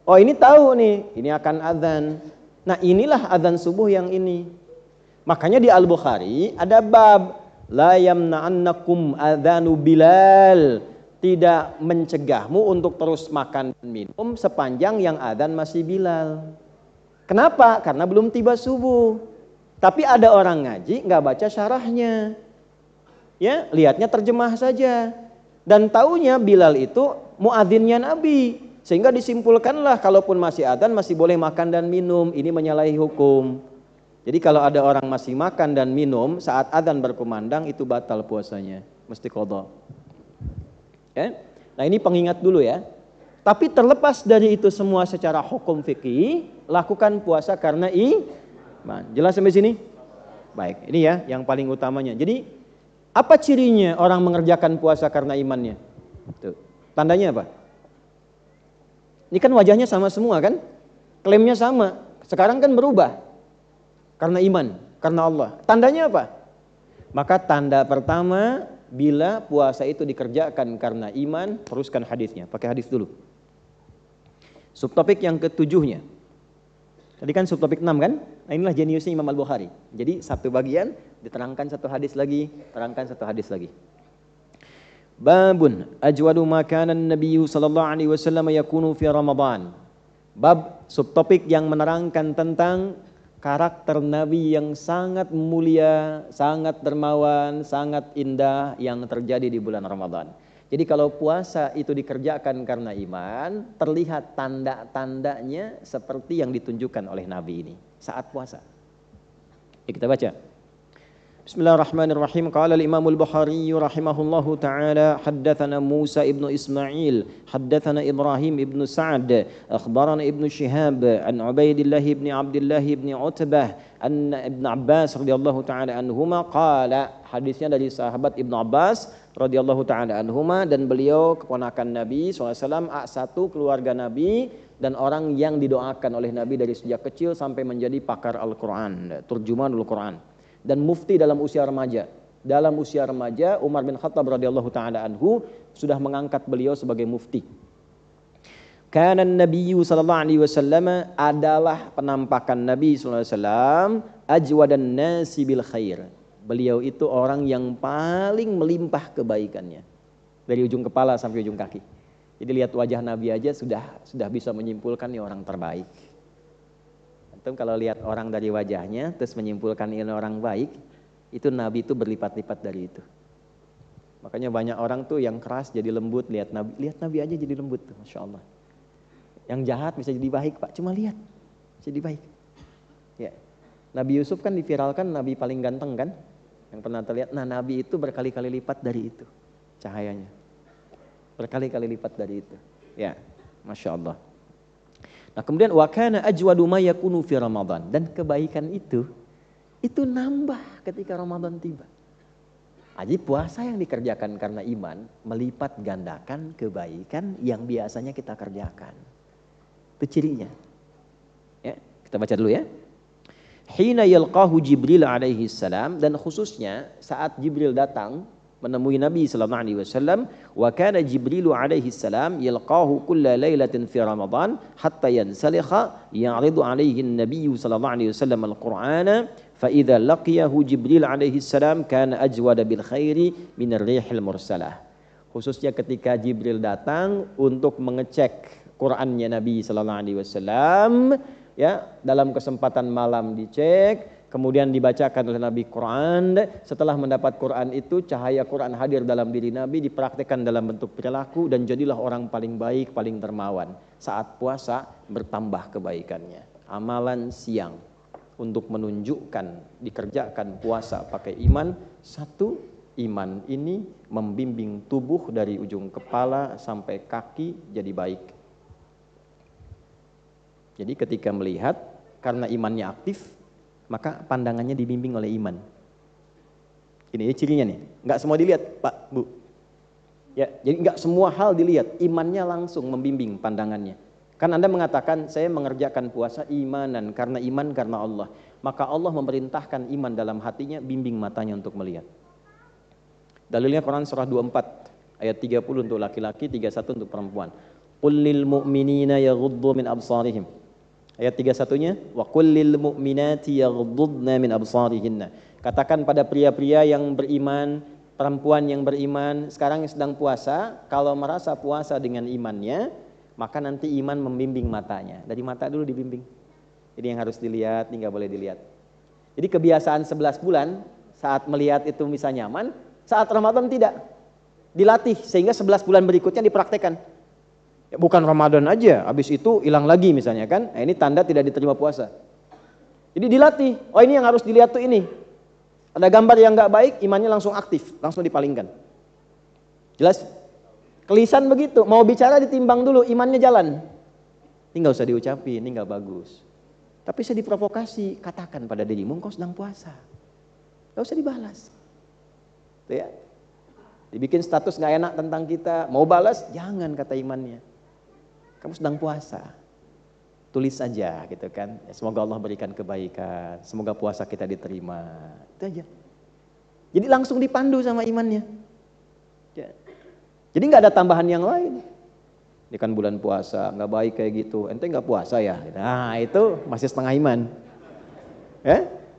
Oh ini tahu nih, ini akan adzan. Nah inilah adzan subuh yang ini. Makanya di Al-Bukhari ada bab la yamna'annakum adzanu Bilal. Tidak mencegahmu untuk terus makan dan minum sepanjang yang adzan masih Bilal. Kenapa? Karena belum tiba subuh. Tapi ada orang ngaji nggak baca syarahnya. Ya, lihatnya terjemah saja. Dan taunya Bilal itu muadzinnya Nabi. Sehingga disimpulkanlah kalaupun masih adzan masih boleh makan dan minum. Ini menyalahi hukum. Jadi kalau ada orang masih makan dan minum saat adzan berkumandang itu batal puasanya. Mesti qadha. Ya? Nah ini pengingat dulu ya. Tapi terlepas dari itu semua secara hukum fikih, lakukan puasa karena iman. Jelas sampai sini? Baik, ini ya yang paling utamanya. Jadi apa cirinya orang mengerjakan puasa karena imannya? Tuh. Tandanya apa? Ini kan wajahnya sama semua kan? Klaimnya sama. Sekarang kan berubah. Karena iman, karena Allah. Tandanya apa? Maka tanda pertama bila puasa itu dikerjakan karena iman, teruskan hadisnya. Pakai hadis dulu. Subtopik yang ketujuhnya. Tadi kan subtopik 6 kan? Nah inilah jeniusnya Imam Al-Bukhari. Jadi satu bagian diterangkan satu hadis lagi, terangkan satu hadis lagi. Babun ajwadu makanan Nabi sallallahu alaihi wasallam yakunu fi Ramadan. Bab subtopik yang menerangkan tentang karakter Nabi yang sangat mulia, sangat dermawan, sangat indah yang terjadi di bulan Ramadan. Jadi kalau puasa itu dikerjakan karena iman, terlihat tanda-tandanya seperti yang ditunjukkan oleh Nabi ini saat puasa. Ya, kita baca. Bismillahirrahmanirrahim. Qala al-Imam al-Bukhari rahimahullahu taala haddatsana Musa ibnu Ismail, haddatsana Ibrahim ibnu Sa'd, akhbarana Ibnu Shihab an Ubaidillah ibn Abdullah ibn Utbah an Ibn Abbas radhiyallahu taala anhuma qala. Hadisnya dari sahabat Ibnu Abbas radhiyallahu taala anhuma dan beliau keponakan Nabi SAW, satu keluarga Nabi dan orang yang didoakan oleh Nabi dari sejak kecil sampai menjadi pakar Al-Quran, turjumanul Quran dan mufti dalam usia remaja. Dalam usia remaja Umar bin Khattab radhiyallahu taala anhu sudah mengangkat beliau sebagai mufti. Kana Nabi sallallahu alaihi wasallam adalah penampakan Nabi sallallahu alaihi wasallam ajwadan nasi bil khair. Beliau itu orang yang paling melimpah kebaikannya. Dari ujung kepala sampai ujung kaki. Jadi lihat wajah Nabi aja sudah bisa menyimpulkan ini orang terbaik. Antum kalau lihat orang dari wajahnya terus menyimpulkan ini orang baik, itu Nabi itu berlipat-lipat dari itu. Makanya banyak orang tuh yang keras jadi lembut, lihat Nabi aja jadi lembut tuh, Masya Allah. Yang jahat bisa jadi baik Pak, cuma lihat jadi baik. Ya. Nabi Yusuf kan diviralkan Nabi paling ganteng kan? Yang pernah terlihat. Nah Nabi itu berkali-kali lipat dari itu cahayanya, berkali-kali lipat dari itu. Ya, Masya Allah. Nah kemudian wa kana ajwadu ma yakunu fi Ramadan, dan kebaikan itu nambah ketika Ramadan tiba. Jadi puasa yang dikerjakan karena iman melipat gandakan kebaikan yang biasanya kita kerjakan. Itu cirinya. Ya, kita baca dulu ya. Hina yalqahu Jibril alaihi salam, dan khususnya saat Jibril datang menemui Nabi sallallahu alaihi wasallam, wa kana Jibril alaihi salam yalqahu kulla lailatin fi Ramadan hatta yansalikha ya'ridu alaihi an-nabiy sallallahu alaihi wasallam al-Qur'ana fa idza laqiyahu Jibril alaihi salam kana ajwada bil khairi min ar-rihil mursalah. Khususnya ketika Jibril datang untuk mengecek Qur'annya Nabi sallallahu alaihi wasallam, ya, dalam kesempatan malam dicek, kemudian dibacakan oleh Nabi Quran. Setelah mendapat Quran itu, cahaya Quran hadir dalam diri Nabi, dipraktikkan dalam bentuk perilaku, dan jadilah orang paling baik, paling dermawan. Saat puasa bertambah kebaikannya. Amalan siang untuk menunjukkan dikerjakan puasa pakai iman. Satu, iman ini membimbing tubuh dari ujung kepala sampai kaki jadi baik. Jadi ketika melihat, karena imannya aktif, maka pandangannya dibimbing oleh iman. Ini cirinya nih, nggak semua dilihat Pak, Bu. Ya, jadi nggak semua hal dilihat, imannya langsung membimbing pandangannya. Kan Anda mengatakan, saya mengerjakan puasa imanan, karena iman, karena Allah. Maka Allah memerintahkan iman dalam hatinya, bimbing matanya untuk melihat. Dalilnya Quran surah 24, ayat 30 untuk laki-laki, 31 untuk perempuan. Qul lil mu'minina yaghuddu min absarihim. Ayat 31-nya, wa kullil mu'minati yaghuddna min absarihinna. Katakan pada pria-pria yang beriman, perempuan yang beriman, sekarang yang sedang puasa, kalau merasa puasa dengan imannya, maka nanti iman membimbing matanya. Dari mata dulu dibimbing. Jadi yang harus dilihat, ini nggak boleh dilihat. Jadi kebiasaan 11 bulan saat melihat itu bisa nyaman, saat Ramadan tidak. Dilatih sehingga 11 bulan berikutnya dipraktekkan. Ya, bukan Ramadan aja, habis itu hilang lagi misalnya kan. Nah, ini tanda tidak diterima puasa. Jadi dilatih. Oh, ini yang harus dilihat tuh ini. Ada gambar yang nggak baik, imannya langsung aktif, langsung dipalingkan. Jelas? Kelisan begitu, mau bicara ditimbang dulu, imannya jalan. Ini nggak usah diucapin, ini nggak bagus. Tapi saya diprovokasi, katakan pada dirimu, engkau sedang puasa. Nggak usah dibalas. Tuh ya. Dibikin status nggak enak tentang kita, mau balas, jangan kata imannya. Kamu sedang puasa. Tulis saja gitu kan. Ya, semoga Allah berikan kebaikan, semoga puasa kita diterima. Itu aja. Jadi langsung dipandu sama imannya. Ya. Jadi nggak ada tambahan yang lain. Ini kan bulan puasa, nggak baik kayak gitu. Ente nggak puasa ya? Nah itu masih setengah iman.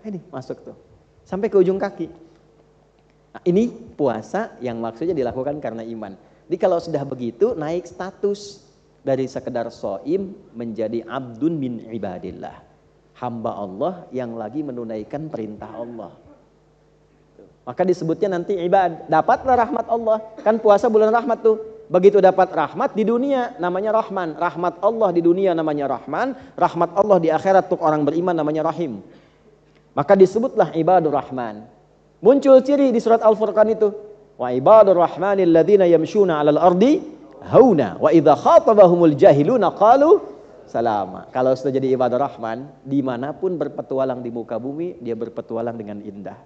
Ini masuk tuh. Sampai ke ujung kaki. Nah, ini puasa yang maksudnya dilakukan karena iman. Jadi kalau sudah begitu naik status dari sekedar shaim menjadi abdun min ibadillah. Hamba Allah yang lagi menunaikan perintah Allah. Maka disebutnya nanti ibad, dapatlah rahmat Allah. Kan puasa bulan rahmat tuh. Begitu dapat rahmat di dunia namanya Rahman. Rahmat Allah di dunia namanya Rahman. Rahmat Allah di akhirat untuk orang beriman namanya Rahim. Maka disebutlah ibadur Rahman. Muncul ciri di surat Al-Furqan itu. Wa ibadur Rahmanil ladzina yamshuna 'alal ardi hauna wa idza khatabahumul jahiluna qalu salama. Kalau sudah jadi ibadah Rahman, dimanapun berpetualang di muka bumi, dia berpetualang dengan indah.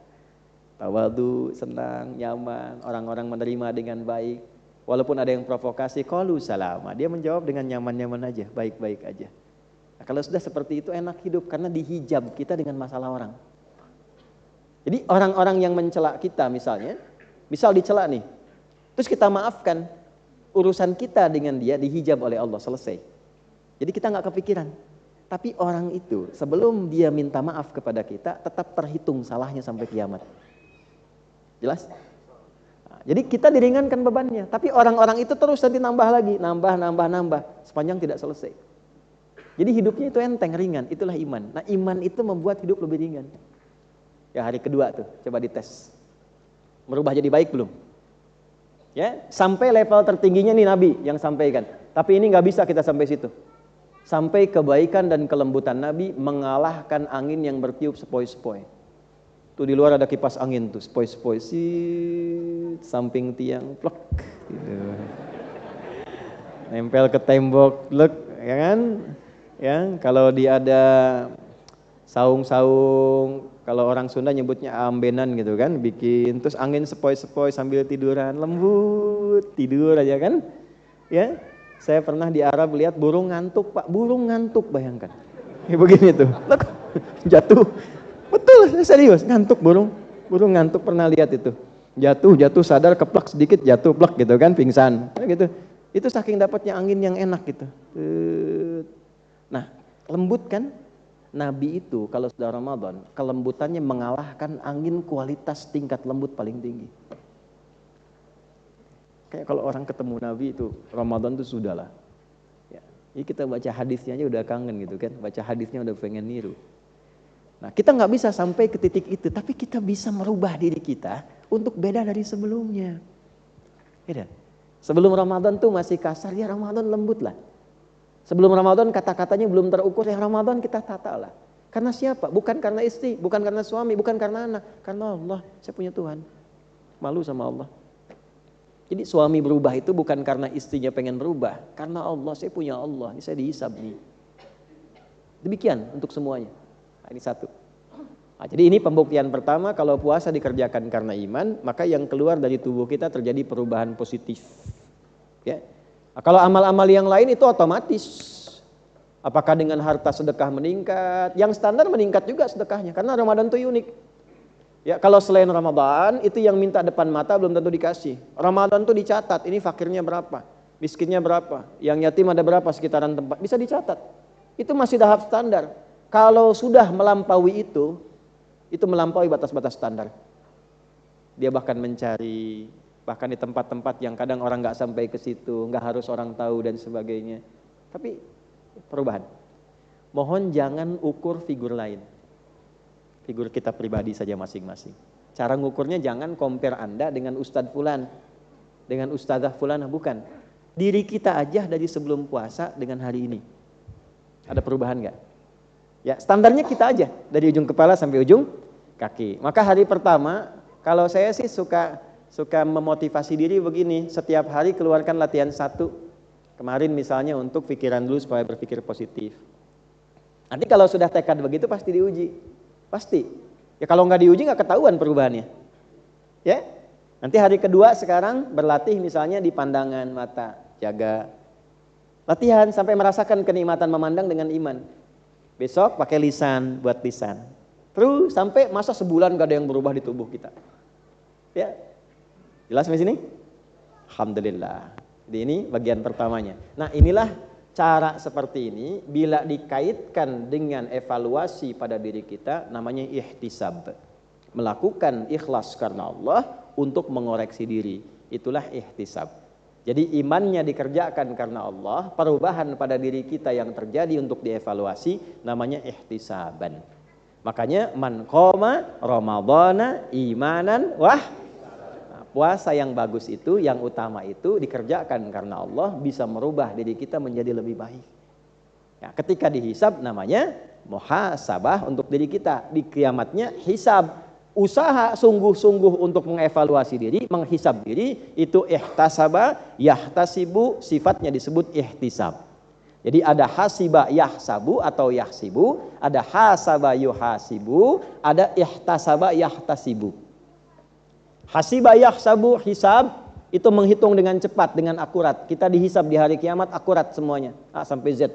Tawadu, senang, nyaman, orang-orang menerima dengan baik. Walaupun ada yang provokasi, qalu salama. Dia menjawab dengan nyaman-nyaman aja, baik-baik aja. Nah, kalau sudah seperti itu enak hidup karena dihijab kita dengan masalah orang. Jadi orang-orang yang mencela kita misalnya, misal dicela nih, terus kita maafkan, urusan kita dengan dia dihijab oleh Allah, selesai. Jadi kita nggak kepikiran. Tapi orang itu sebelum dia minta maaf kepada kita, tetap terhitung salahnya sampai kiamat. Jelas? Nah, jadi kita diringankan bebannya. Tapi orang-orang itu terus nanti nambah lagi, nambah, sepanjang tidak selesai. Jadi hidupnya itu enteng, ringan, itulah iman. Nah iman itu membuat hidup lebih ringan. Ya hari kedua tuh, coba dites. Merubah jadi baik belum? Ya, sampai level tertingginya nih Nabi yang sampaikan. Tapi ini nggak bisa kita sampai situ. Sampai kebaikan dan kelembutan Nabi mengalahkan angin yang bertiup sepoi-sepoi. Tuh di luar ada kipas angin tuh, sepoi-sepoi, samping tiang, plek, gitu. Nempel ke tembok, plek, ya kan? Ya, kalau dia ada saung-saung, kalau orang Sunda nyebutnya ambenan gitu kan, bikin terus angin sepoi-sepoi sambil tiduran, lembut, tidur aja kan? Ya, saya pernah di Arab lihat burung ngantuk Pak, burung ngantuk bayangkan. Ya begini tuh, jatuh, betul serius ngantuk burung ngantuk pernah lihat itu, jatuh sadar keplak sedikit jatuh plek gitu kan, pingsan, nah, gitu. Itu saking dapatnya angin yang enak gitu. Nah, lembut kan? Nabi itu kalau sudah Ramadan, kelembutannya mengalahkan angin kualitas tingkat lembut paling tinggi. Kayak kalau orang ketemu Nabi itu, Ramadan itu sudahlah. Ya, jadi kita baca hadisnya aja udah kangen gitu kan, baca hadisnya udah pengen niru. Nah kita nggak bisa sampai ke titik itu, tapi kita bisa merubah diri kita untuk beda dari sebelumnya. Beda. Sebelum Ramadan tuh masih kasar, ya Ramadan lembut lah. Sebelum Ramadan kata-katanya belum terukur, ya Ramadan kita tata lah. Karena siapa? Bukan karena istri, bukan karena suami, bukan karena anak. Karena Allah, saya punya Tuhan. Malu sama Allah. Jadi suami berubah itu bukan karena istrinya pengen berubah. Karena Allah, saya punya Allah, ini saya dihisab nih. Demikian untuk semuanya. Nah, ini satu. Nah, jadi ini pembuktian pertama, kalau puasa dikerjakan karena iman, maka yang keluar dari tubuh kita terjadi perubahan positif. Ya. Nah, kalau amal-amal yang lain itu otomatis. Apakah dengan harta sedekah meningkat? Yang standar meningkat juga sedekahnya. Karena Ramadan itu unik. Ya, kalau selain Ramadan, itu yang minta depan mata belum tentu dikasih. Ramadan itu dicatat, ini fakirnya berapa, miskinnya berapa, yang yatim ada berapa sekitaran tempat. Bisa dicatat. Itu masih tahap standar. Kalau sudah melampaui itu melampaui batas-batas standar. Dia bahkan mencari, bahkan di tempat-tempat yang kadang orang nggak sampai ke situ, nggak harus orang tahu dan sebagainya. Tapi perubahan. Mohon jangan ukur figur lain. Figur kita pribadi saja masing-masing. Cara ngukurnya jangan compare Anda dengan Ustadz Fulan, dengan Ustadzah Fulanah, bukan. Diri kita aja dari sebelum puasa dengan hari ini. Ada perubahan nggak? Ya, standarnya kita aja dari ujung kepala sampai ujung kaki. Maka hari pertama, kalau saya sih suka memotivasi diri begini, setiap hari keluarkan latihan 1. Kemarin misalnya untuk pikiran dulu supaya berpikir positif. Nanti kalau sudah tekad begitu pasti diuji. Pasti. Ya kalau nggak diuji nggak ketahuan perubahannya. Ya. Nanti hari kedua sekarang berlatih misalnya di pandangan mata, jaga. Latihan sampai merasakan kenikmatan memandang dengan iman. Besok pakai lisan, buat lisan. Terus sampai masa sebulan gak ada yang berubah di tubuh kita. Ya. Jelas sampai sini? Alhamdulillah. Jadi ini bagian pertamanya. Nah, inilah cara seperti ini bila dikaitkan dengan evaluasi pada diri kita namanya ihtisab. Melakukan ikhlas karena Allah untuk mengoreksi diri. Itulah ihtisab. Jadi imannya dikerjakan karena Allah, perubahan pada diri kita yang terjadi untuk dievaluasi namanya ihtisaban. Makanya man qoma ramadhana imanan puasa yang bagus itu, yang utama itu dikerjakan karena Allah bisa merubah diri kita menjadi lebih baik. Ya, ketika dihisab namanya muhasabah untuk diri kita. Di kiamatnya hisab. Usaha sungguh-sungguh untuk mengevaluasi diri, menghisab diri, itu ihtasaba, yahtasibu, sifatnya disebut ihtisab. Jadi ada hasiba yahsabu atau yahsibu, ada hasaba yuhasibu, ada ihtasaba yahtasibu. Hasiba yahsabu, hisab, itu menghitung dengan cepat, dengan akurat. Kita dihisab di hari kiamat akurat semuanya, A sampai Z.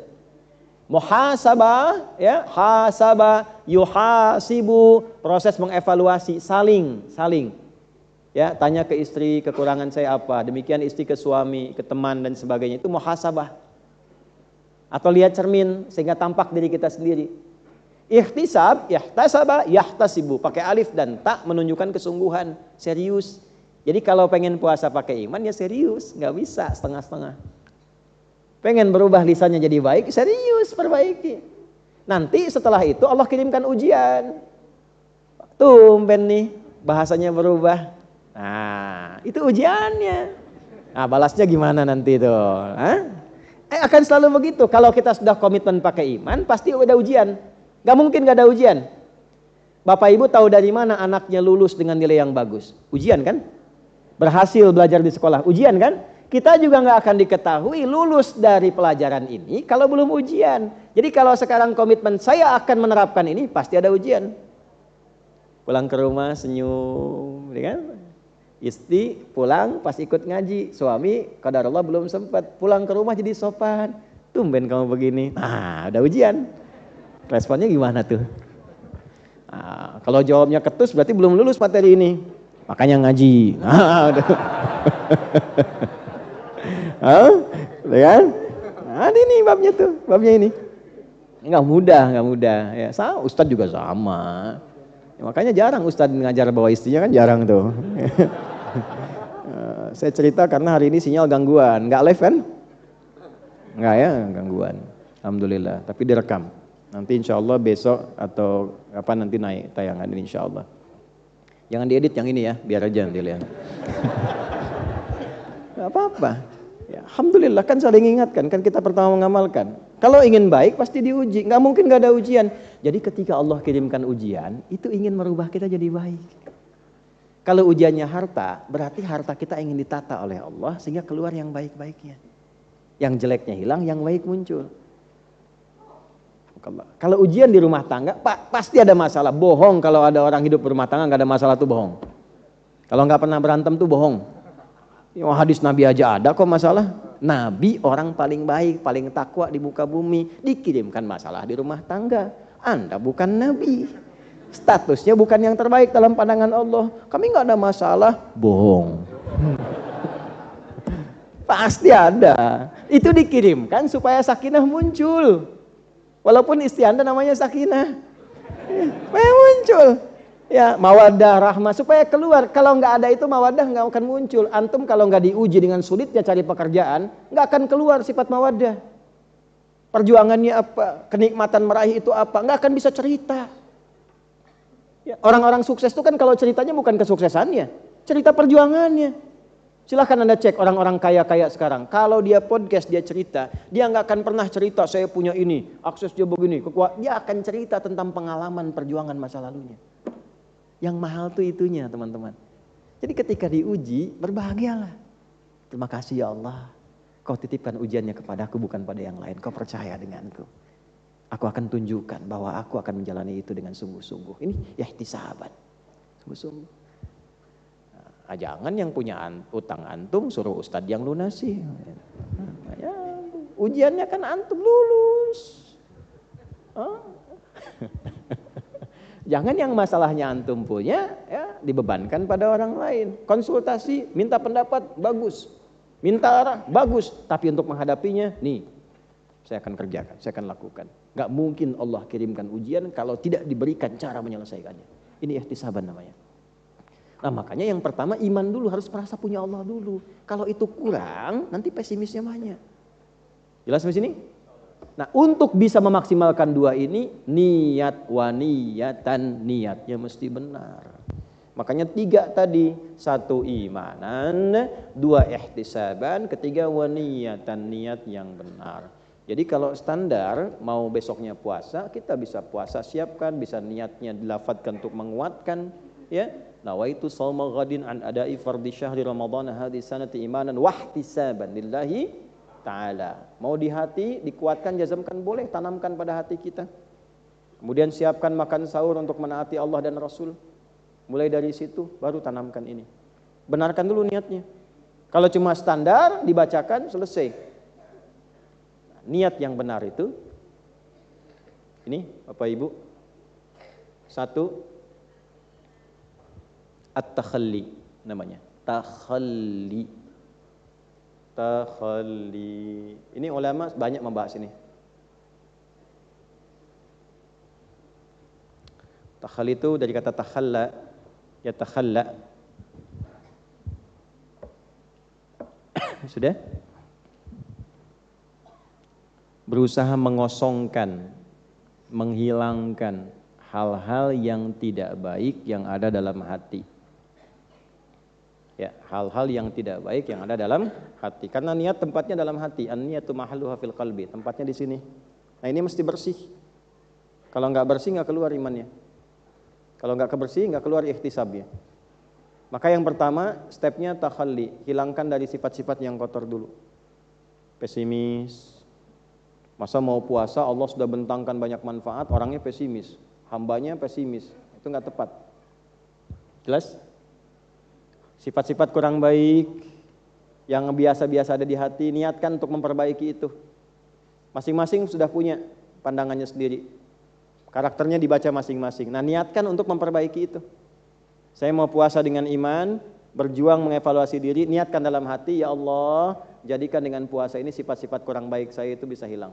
Muhasabah, ya, hasaba, yuhasibu, proses mengevaluasi, saling. Ya, tanya ke istri kekurangan saya apa, demikian istri ke suami, ke teman dan sebagainya, itu muhasabah. Atau lihat cermin sehingga tampak diri kita sendiri. Ihtisab, yahtasaba, yahtasibu, pakai alif dan ta menunjukkan kesungguhan, serius. Jadi kalau pengen puasa pakai iman ya serius, nggak bisa setengah-setengah. Pengen berubah lisannya jadi baik, serius perbaiki. Nanti setelah itu Allah kirimkan ujian. Tumben nih bahasanya berubah. Nah, itu ujiannya. Nah, balasnya gimana nanti tuh? Akan selalu begitu. Kalau kita sudah komitmen pakai iman, pasti udah ujian. Gak mungkin gak ada ujian. Bapak ibu tahu dari mana anaknya lulus dengan nilai yang bagus? Ujian kan? Berhasil belajar di sekolah, ujian kan? Kita juga gak akan diketahui lulus dari pelajaran ini kalau belum ujian. Jadi kalau sekarang komitmen saya akan menerapkan ini, pasti ada ujian. Pulang ke rumah senyum, ya kan? Istri pulang pas ikut ngaji, suami qadarullah belum sempat, pulang ke rumah jadi sopan. Tumben kamu begini. Nah, ada ujian. Responnya gimana tuh? Nah, kalau jawabnya ketus berarti belum lulus materi ini. Makanya ngaji. Kan? Nah, ini babnya tuh, babnya ini. Nggak mudah. Ya, sama, Ustadz juga sama. Ya, makanya jarang Ustadz ngajar bawa istrinya kan jarang tuh. Saya cerita karena hari ini sinyal gangguan. Nggak live kan? Nggak ya, gangguan. Alhamdulillah, tapi direkam. Nanti insya Allah besok atau kapan nanti naik tayangan ini insya Allah. Jangan diedit yang ini ya, biar aja nanti lihat. Gak apa-apa. Ya, Alhamdulillah kan saling ingatkan, kan kita pertama mengamalkan. Kalau ingin baik pasti diuji, nggak mungkin nggak ada ujian. Jadi ketika Allah kirimkan ujian, itu ingin merubah kita jadi baik. Kalau ujiannya harta, berarti harta kita ingin ditata oleh Allah sehingga keluar yang baik-baiknya. Yang jeleknya hilang, yang baik muncul. Kalau ujian di rumah tangga, pasti ada masalah. Bohong kalau ada orang hidup berumah tangga nggak ada masalah tuh bohong. Kalau nggak pernah berantem tuh bohong. Hadis Nabi aja ada kok masalah. Nabi orang paling baik, paling takwa di muka bumi, dikirimkan masalah di rumah tangga. Anda bukan Nabi. Statusnya bukan yang terbaik dalam pandangan Allah. Kami nggak ada masalah, bohong. Pasti ada. Itu dikirimkan supaya sakinah muncul. Walaupun istri Anda namanya Sakinah, supaya muncul, ya mawaddah, rahmah, supaya keluar. Kalau nggak ada itu mawaddah nggak akan muncul. Antum kalau nggak diuji dengan sulitnya cari pekerjaan, nggak akan keluar sifat mawaddah. Perjuangannya apa, kenikmatan meraih itu apa, nggak akan bisa cerita. Ya, orang-orang sukses itu kan kalau ceritanya bukan kesuksesannya, cerita perjuangannya. Silahkan Anda cek orang-orang kaya-kaya sekarang. Kalau dia podcast, dia cerita, dia nggak akan pernah cerita saya punya ini, akses dia begini, kekuatan. Dia akan cerita tentang pengalaman perjuangan masa lalunya. Yang mahal tuh itunya, teman-teman. Jadi ketika diuji, berbahagialah. Terima kasih ya Allah, Kau titipkan ujiannya kepadaku bukan pada yang lain. Kau percaya denganku. Aku akan tunjukkan bahwa aku akan menjalani itu dengan sungguh-sungguh. Ini ihtisaban. Sungguh-sungguh. Nah, jangan yang punya utang antum suruh ustadz yang lunasi. Ya, ujiannya kan antum lulus. Jangan yang masalahnya antum punya ya dibebankan pada orang lain. Konsultasi, minta pendapat, bagus. Minta arah, bagus. Tapi untuk menghadapinya, nih saya akan kerjakan, saya akan lakukan. Gak mungkin Allah kirimkan ujian kalau tidak diberikan cara menyelesaikannya. Ini ihtisaban namanya. Nah makanya yang pertama iman dulu, harus merasa punya Allah dulu. Kalau itu kurang, nanti pesimisnya banyak. Jelas di sini? Nah untuk bisa memaksimalkan dua ini, niat wa niyatan, niatnya mesti benar. Makanya 3 tadi, 1 imanan, 2 ihtisaban, 3 wa niyatan, niat yang benar. Jadi kalau standar mau besoknya puasa, kita bisa puasa siapkan, bisa niatnya dilafadzkan untuk menguatkan, ya. Nawaitu shauma ghadin an ada'i fardhi syahri ramadhan hadhihi sanati imanan wa ihtisaban lillahi ta'ala. Mau di hati dikuatkan, jazamkan, boleh tanamkan pada hati kita. Kemudian siapkan makan sahur untuk menaati Allah dan Rasul. Mulai dari situ baru tanamkan ini. Benarkan dulu niatnya. Kalau cuma standar dibacakan selesai. Niat yang benar itu ini Bapak Ibu, 1 at-takhalli namanya. Takhalli. Ini ulama banyak membahas ini. Takhalli itu dari kata takhalla, ya takhalla. Sudah? Berusaha mengosongkan, menghilangkan hal-hal yang tidak baik yang ada dalam hati. Ya, hal-hal yang tidak baik yang ada dalam hati. Karena niat tempatnya dalam hati. An-niyatu mahalluha fil qalbi. Tempatnya di sini. Nah, ini mesti bersih. Kalau nggak bersih nggak keluar imannya. Kalau nggak kebersih nggak keluar ihtisabnya. Maka yang pertama stepnya takhalli, hilangkan dari sifat-sifat yang kotor dulu. Pesimis. Masa mau puasa Allah sudah bentangkan banyak manfaat, orangnya pesimis. Hambanya pesimis. Itu nggak tepat. Jelas? Sifat-sifat kurang baik yang biasa-biasa ada di hati, niatkan untuk memperbaiki itu. Masing-masing sudah punya pandangannya sendiri. Karakternya dibaca masing-masing. Nah, niatkan untuk memperbaiki itu. Saya mau puasa dengan iman, berjuang mengevaluasi diri, niatkan dalam hati, ya Allah, jadikan dengan puasa ini sifat-sifat kurang baik saya itu bisa hilang.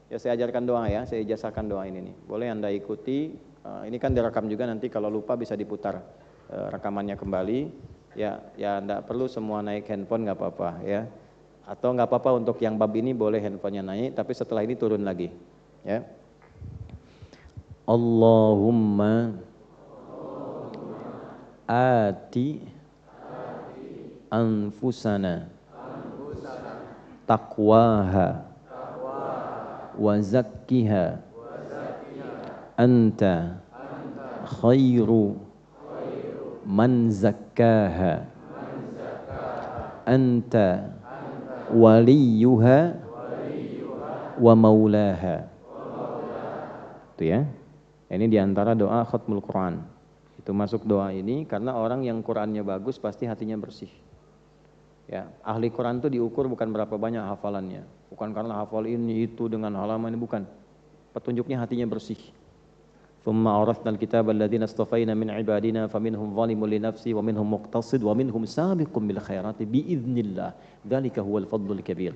Ya saya ajarkan doa ya, saya ijazahkan doa ini nih. Boleh Anda ikuti, ini kan direkam juga, nanti kalau lupa bisa diputar rekamannya kembali. Ya enggak perlu semua naik handphone, nggak apa-apa ya. Atau nggak apa-apa untuk yang bab ini boleh handphonenya naik, tapi setelah ini turun lagi. Ya. Allahumma ati anfusana taqwaha wa zakkiha anta khairu man zakkaha anta waliyuha wa maulaha. Itu ya. Ini diantara doa khatmul Quran. Itu masuk doa ini karena orang yang Qurannya bagus pasti hatinya bersih. Ya, ahli Quran itu diukur bukan berapa banyak hafalannya, bukan karena hafal ini itu dengan halaman ini, bukan. Petunjuknya hatinya bersih. Thumma awrathnal kitaba alladziina istafaina min ibadina faminhum zalimun li nafsi wa minhum muqtasid wa minhum sabiqun bil khairati biiznillah. Dzalika huwal fadlul kabir.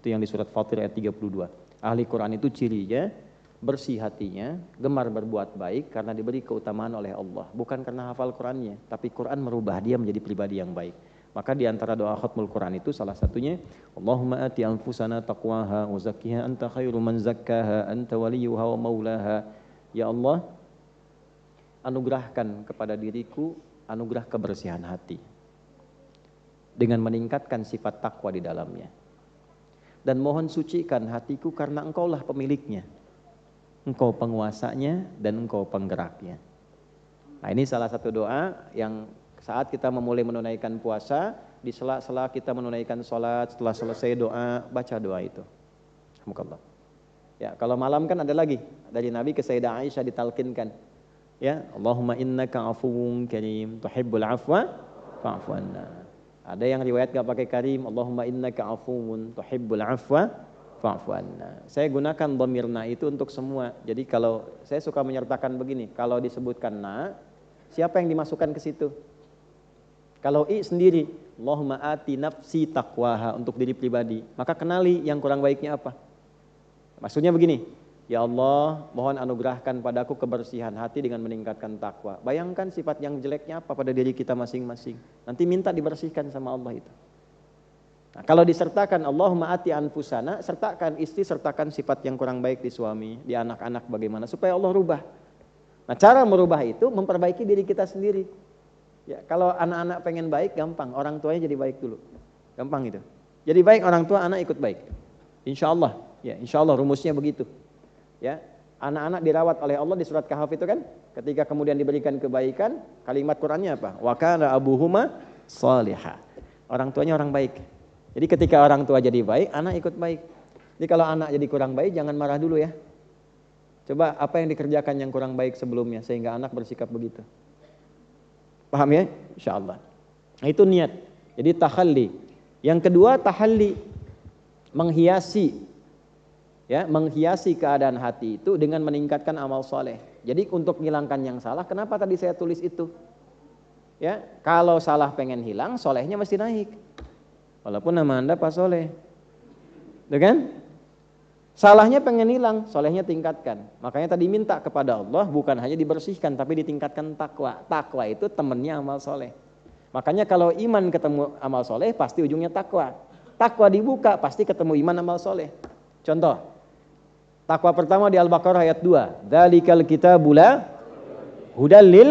Itu yang di surat Fatir ayat 32. Ahli Quran itu cirinya bersih hatinya, gemar berbuat baik karena diberi keutamaan oleh Allah, bukan karena hafal Qurannya, tapi Quran merubah dia menjadi pribadi yang baik. Maka di antara doa khatmul Quran itu salah satunya Allahumma ati anfusana taqwaha wa zakkiha anta khairu man zakkaha anta waliyuha wa maulaha. Ya Allah, anugerahkan kepada diriku anugerah kebersihan hati dengan meningkatkan sifat takwa di dalamnya. Dan mohon sucikan hatiku karena engkaulah pemiliknya, engkau penguasanya dan engkau penggeraknya. Nah, ini salah satu doa yang saat kita memulai menunaikan puasa, di sela-sela kita menunaikan sholat, setelah selesai doa, baca doa itu. Alhamdulillah. Ya, kalau malam kan ada lagi dari Nabi ke Sayyidah Aisyah ditalkinkan. Ya, Allahumma innaka afuwun karim, tuhibbul afwa fa'fu anna. Ada yang riwayat enggak pakai karim, Allahumma innaka afuwun tuhibbul afwa fa'fu anna. Saya gunakan dhamirna itu untuk semua. Jadi kalau saya suka menyertakan begini, kalau disebutkan na, siapa yang dimasukkan ke situ? Kalau i sendiri, Allahumma ati nafsi taqwaha untuk diri pribadi, maka kenali yang kurang baiknya apa. Maksudnya begini, ya Allah, mohon anugerahkan padaku kebersihan hati dengan meningkatkan takwa. Bayangkan sifat yang jeleknya apa pada diri kita masing-masing. Nanti minta dibersihkan sama Allah itu. Nah, kalau disertakan Allahumma ati anfusana, sertakan istri, sertakan sifat yang kurang baik di suami, di anak-anak bagaimana supaya Allah rubah. Nah, cara merubah itu memperbaiki diri kita sendiri. Ya, kalau anak-anak pengen baik gampang, orang tuanya jadi baik dulu. Gampang itu. Jadi baik orang tua, anak ikut baik. Insya Allah. Ya, insya Allah rumusnya begitu. Ya, anak-anak dirawat oleh Allah di surat Kahf itu kan, ketika kemudian diberikan kebaikan, kalimat Qur'annya apa? Wa kana abuhuma salihah. Orang tuanya orang baik. Jadi ketika orang tua jadi baik, anak ikut baik. Jadi kalau anak jadi kurang baik, jangan marah dulu ya. Coba apa yang dikerjakan yang kurang baik sebelumnya sehingga anak bersikap begitu. Paham ya? Insya Allah. Nah, itu niat. Jadi tahalli. Yang kedua tahalli, menghiasi. Ya, menghiasi keadaan hati itu dengan meningkatkan amal soleh. Jadi untuk menghilangkan yang salah, kenapa tadi saya tulis itu? Ya, kalau salah pengen hilang, solehnya mesti naik. Walaupun nama Anda Pak Soleh, tuh kan? Salahnya pengen hilang, solehnya tingkatkan. Makanya tadi minta kepada Allah bukan hanya dibersihkan, tapi ditingkatkan takwa. Takwa itu temennya amal soleh. Makanya kalau iman ketemu amal soleh, pasti ujungnya takwa. Takwa dibuka, pasti ketemu iman amal soleh. Contoh. Takwa pertama di Al-Baqarah ayat 2. Dzalikal kitabul la hudal lil.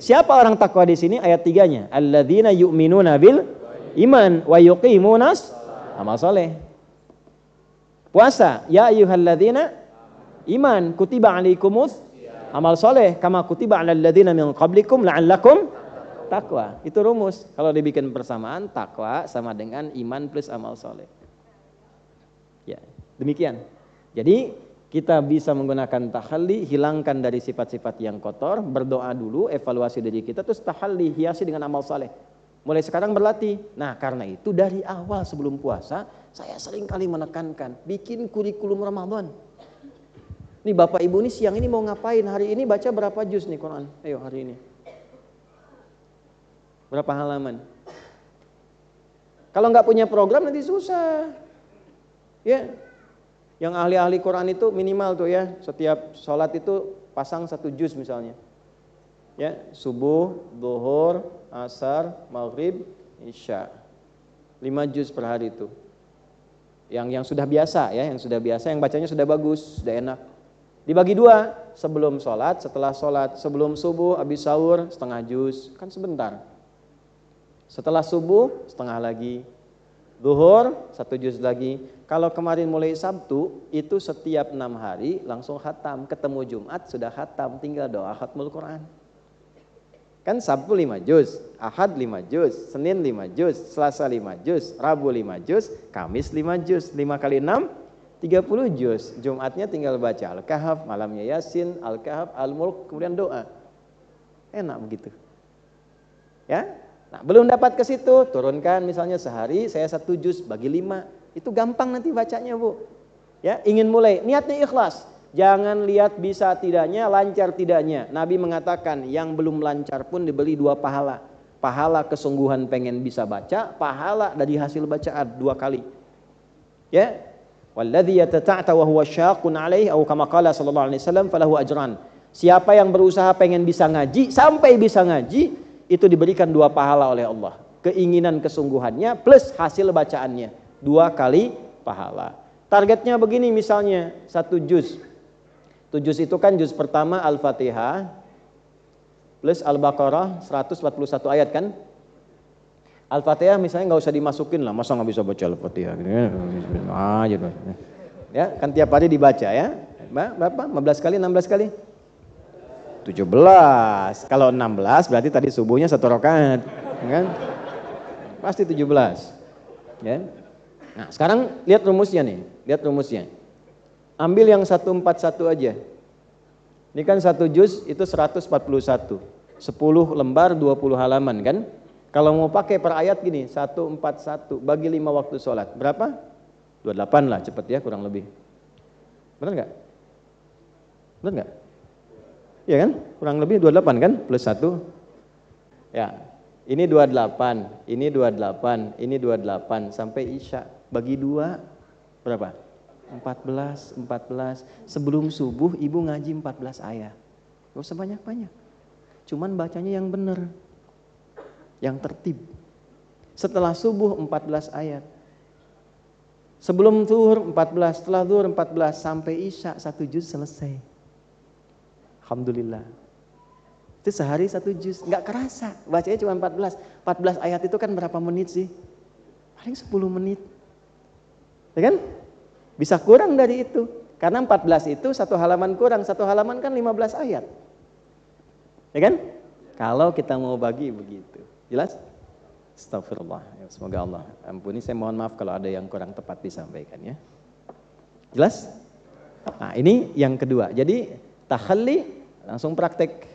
Siapa orang takwa di sini? Ayat 3-nya. Alladzina yu'minuna bil iman wa yuqimunas amal saleh. Puasa, ya ayyuhalladzina iman kutiba alaikumus amal saleh kama kutiba alal ladzina min qablikum la'allakum taqwa. Itu rumus. Kalau dibikin persamaan, takwa sama dengan iman plus amal saleh. Ya, demikian. Jadi kita bisa menggunakan tahalli, hilangkan dari sifat-sifat yang kotor, berdoa dulu, evaluasi diri kita, terus tahalli, hiasi dengan amal saleh. Mulai sekarang berlatih. Nah, karena itu dari awal sebelum puasa, saya sering kali menekankan, bikin kurikulum Ramadan. Nih Bapak Ibu nih siang ini mau ngapain? Hari ini baca berapa juz nih Quran? Ayo hari ini. Berapa halaman? Kalau nggak punya program nanti susah. Ya. Yang ahli-ahli Quran itu minimal tuh ya, setiap sholat itu pasang 1 juz misalnya. Ya, subuh, zuhur, asar, maghrib, isya. 5 juz per hari itu. Yang sudah biasa ya, yang sudah biasa, yang bacanya sudah bagus, sudah enak. Dibagi 2, sebelum sholat, setelah sholat, sebelum subuh, habis sahur, setengah juz, kan sebentar. Setelah subuh, setengah lagi. Zuhur, 1 juz lagi. Kalau kemarin mulai Sabtu, itu setiap 6 hari langsung khatam. Ketemu Jumat sudah khatam, tinggal doa khatmul Quran. Kan Sabtu 5 juz, Ahad 5 juz, Senin 5 juz, Selasa 5 juz, Rabu 5 juz, Kamis 5 juz. 5 kali 6, 30 juz. Jumatnya tinggal baca Al-Kahf, malamnya Yasin, Al-Kahf, Al-Mulk, kemudian doa. Enak begitu. Ya? Nah, belum dapat ke situ, turunkan misalnya sehari saya 1 juz bagi 5. Itu gampang nanti bacanya, Bu. Ya, ingin mulai, niatnya ikhlas. Jangan lihat bisa tidaknya, lancar tidaknya. Nabi mengatakan yang belum lancar pun diberi 2 pahala. Pahala kesungguhan pengen bisa baca, pahala dari hasil bacaan 2 kali. Ya. Walladzi yatata'ta wa huwa syaqqun 'alaihi atau kama qala sallallahu alaihi wasallam falahu ajran. Siapa yang berusaha pengen bisa ngaji sampai bisa ngaji, itu diberikan 2 pahala oleh Allah. Keinginan kesungguhannya plus hasil bacaannya. 2 kali pahala. Targetnya begini misalnya 1 juz. 1 juz itu kan juz pertama Al-Fatihah. plus Al-Baqarah 141 ayat kan? Al-Fatihah misalnya nggak usah dimasukin lah, masa nggak bisa baca Al-Fatihah? Aja ya, kan tiap hari dibaca ya. Berapa? 15 kali, 16 kali? 17. Kalau 16 berarti tadi subuhnya 1 rakaat, kan? Pasti 17. Ya. Nah, sekarang lihat rumusnya nih, lihat rumusnya. Ambil yang 141 aja. Ini kan 1 juz itu 141. 10 lembar 20 halaman kan? Kalau mau pakai per ayat gini, 141 bagi 5 waktu sholat. Berapa? 28 lah cepet ya kurang lebih. Benar nggak? Benar nggak? Iya kan? Kurang lebih 28 kan? Plus 1. Ya, ini 28, ini 28, ini 28 sampai Isya. Bagi 2 berapa? 14. Sebelum subuh ibu ngaji 14 ayat. Gak usah banyak-banyak. Cuman bacanya yang benar. Yang tertib. Setelah subuh 14 ayat. Sebelum zuhur 14, setelah zuhur 14 sampai Isya 1 juz selesai. Alhamdulillah. Itu sehari 1 juz, enggak kerasa. Bacanya cuma 14. 14 ayat itu kan berapa menit sih? Paling 10 menit. Ya kan? Bisa kurang dari itu. Karena 14 itu 1 halaman kurang, 1 halaman kan 15 ayat. Ya kan? Kalau kita mau bagi begitu. Jelas? Astagfirullah. Semoga Allah ampuni. Saya mohon maaf kalau ada yang kurang tepat disampaikan ya. Jelas? Nah, ini yang kedua. Jadi takhalli langsung praktek.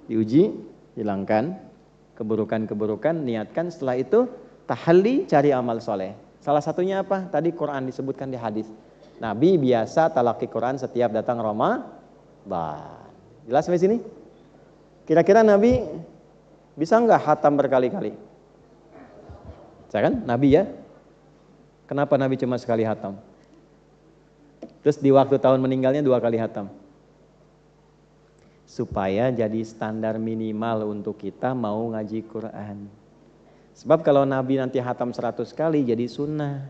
Diuji, hilangkan keburukan-keburukan, niatkan. Setelah itu tahalli, cari amal soleh. Salah satunya apa? Tadi Quran disebutkan di hadis. Nabi biasa talaqi Quran setiap datang Ramadan. Jelas sampai sini? Kira-kira Nabi bisa nggak hatam berkali-kali? Saya kan Nabi ya. Kenapa Nabi cuma sekali hatam? Terus di waktu tahun meninggalnya 2 kali hatam. Supaya jadi standar minimal untuk kita mau ngaji Quran. Sebab kalau Nabi nanti hatam 100 kali jadi sunnah.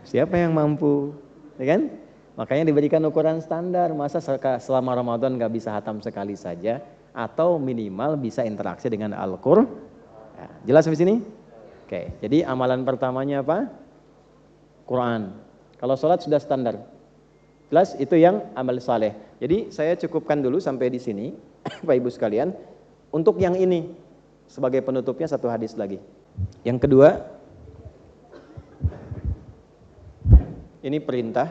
Siapa yang mampu? Ya kan? Makanya diberikan ukuran standar. Masa selama Ramadan gak bisa hatam sekali saja? Atau minimal bisa interaksi dengan Al-Qur'an. Nah, jelas sampai sini? Oke, jadi amalan pertamanya apa? Quran. Kalau sholat sudah standar. Jelas itu yang amal saleh. Jadi saya cukupkan dulu sampai di sini, Bapak Ibu sekalian. Untuk yang ini sebagai penutupnya 1 hadis lagi. Yang kedua, ini perintah.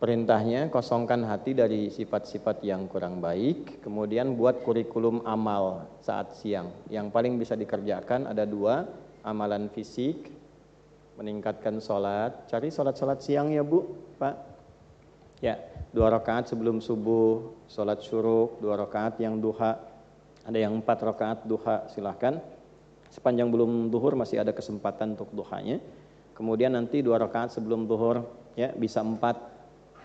Perintahnya kosongkan hati dari sifat-sifat yang kurang baik. Kemudian buat kurikulum amal saat siang. Yang paling bisa dikerjakan ada 2, amalan fisik, meningkatkan sholat. Cari sholat-sholat siang ya Bu, Pak. Ya, 2 rakaat sebelum subuh, sholat syuruk, 2 rakaat yang duha. Ada yang 4 rakaat duha, silahkan. Sepanjang belum duhur masih ada kesempatan untuk duhanya. Kemudian nanti 2 rakaat sebelum duhur, ya bisa 4.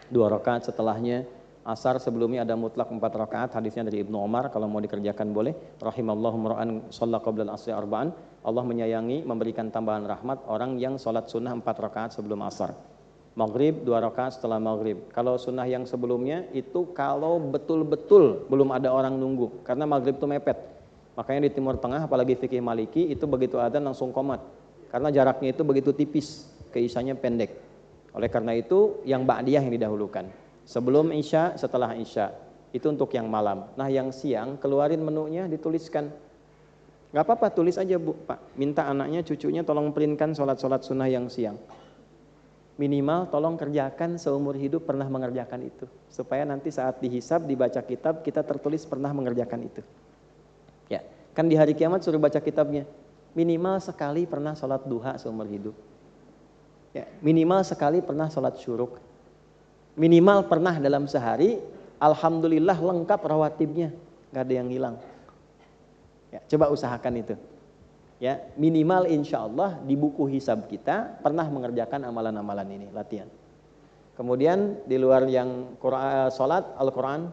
2 rakaat setelahnya. Asar sebelumnya ada mutlak 4 rakaat, hadisnya dari Ibnu Umar, kalau mau dikerjakan boleh. Rahimallahu mura'an shalla qabla al-asri arba'an. Allah menyayangi, memberikan tambahan rahmat orang yang sholat sunnah 4 rakaat sebelum asar. Maghrib 2 rakaat setelah maghrib. Kalau sunnah yang sebelumnya itu kalau betul-betul belum ada orang nunggu, karena maghrib itu mepet. Makanya di Timur Tengah apalagi fikih Maliki itu begitu adzan langsung qomat. Karena jaraknya itu begitu tipis, ke isyanya pendek. Oleh karena itu yang ba'diyah yang didahulukan. Sebelum Isya, setelah Isya. Itu untuk yang malam. Nah yang siang keluarin menunya, dituliskan. Gak apa-apa, tulis aja Bu, Pak. Minta anaknya, cucunya tolong printkan sholat-sholat sunnah yang siang. Minimal tolong kerjakan seumur hidup pernah mengerjakan itu. Supaya nanti saat dihisab, dibaca kitab, kita tertulis pernah mengerjakan itu. Ya, kan di hari kiamat suruh baca kitabnya. Minimal sekali pernah sholat duha seumur hidup. Ya, minimal sekali pernah sholat syuruk. Minimal pernah dalam sehari, alhamdulillah lengkap rawatibnya, gak ada yang hilang. Ya, coba usahakan itu. Ya, minimal insya Allah di buku hisab kita pernah mengerjakan amalan-amalan ini, latihan. Kemudian di luar yang sholat, Al-Quran.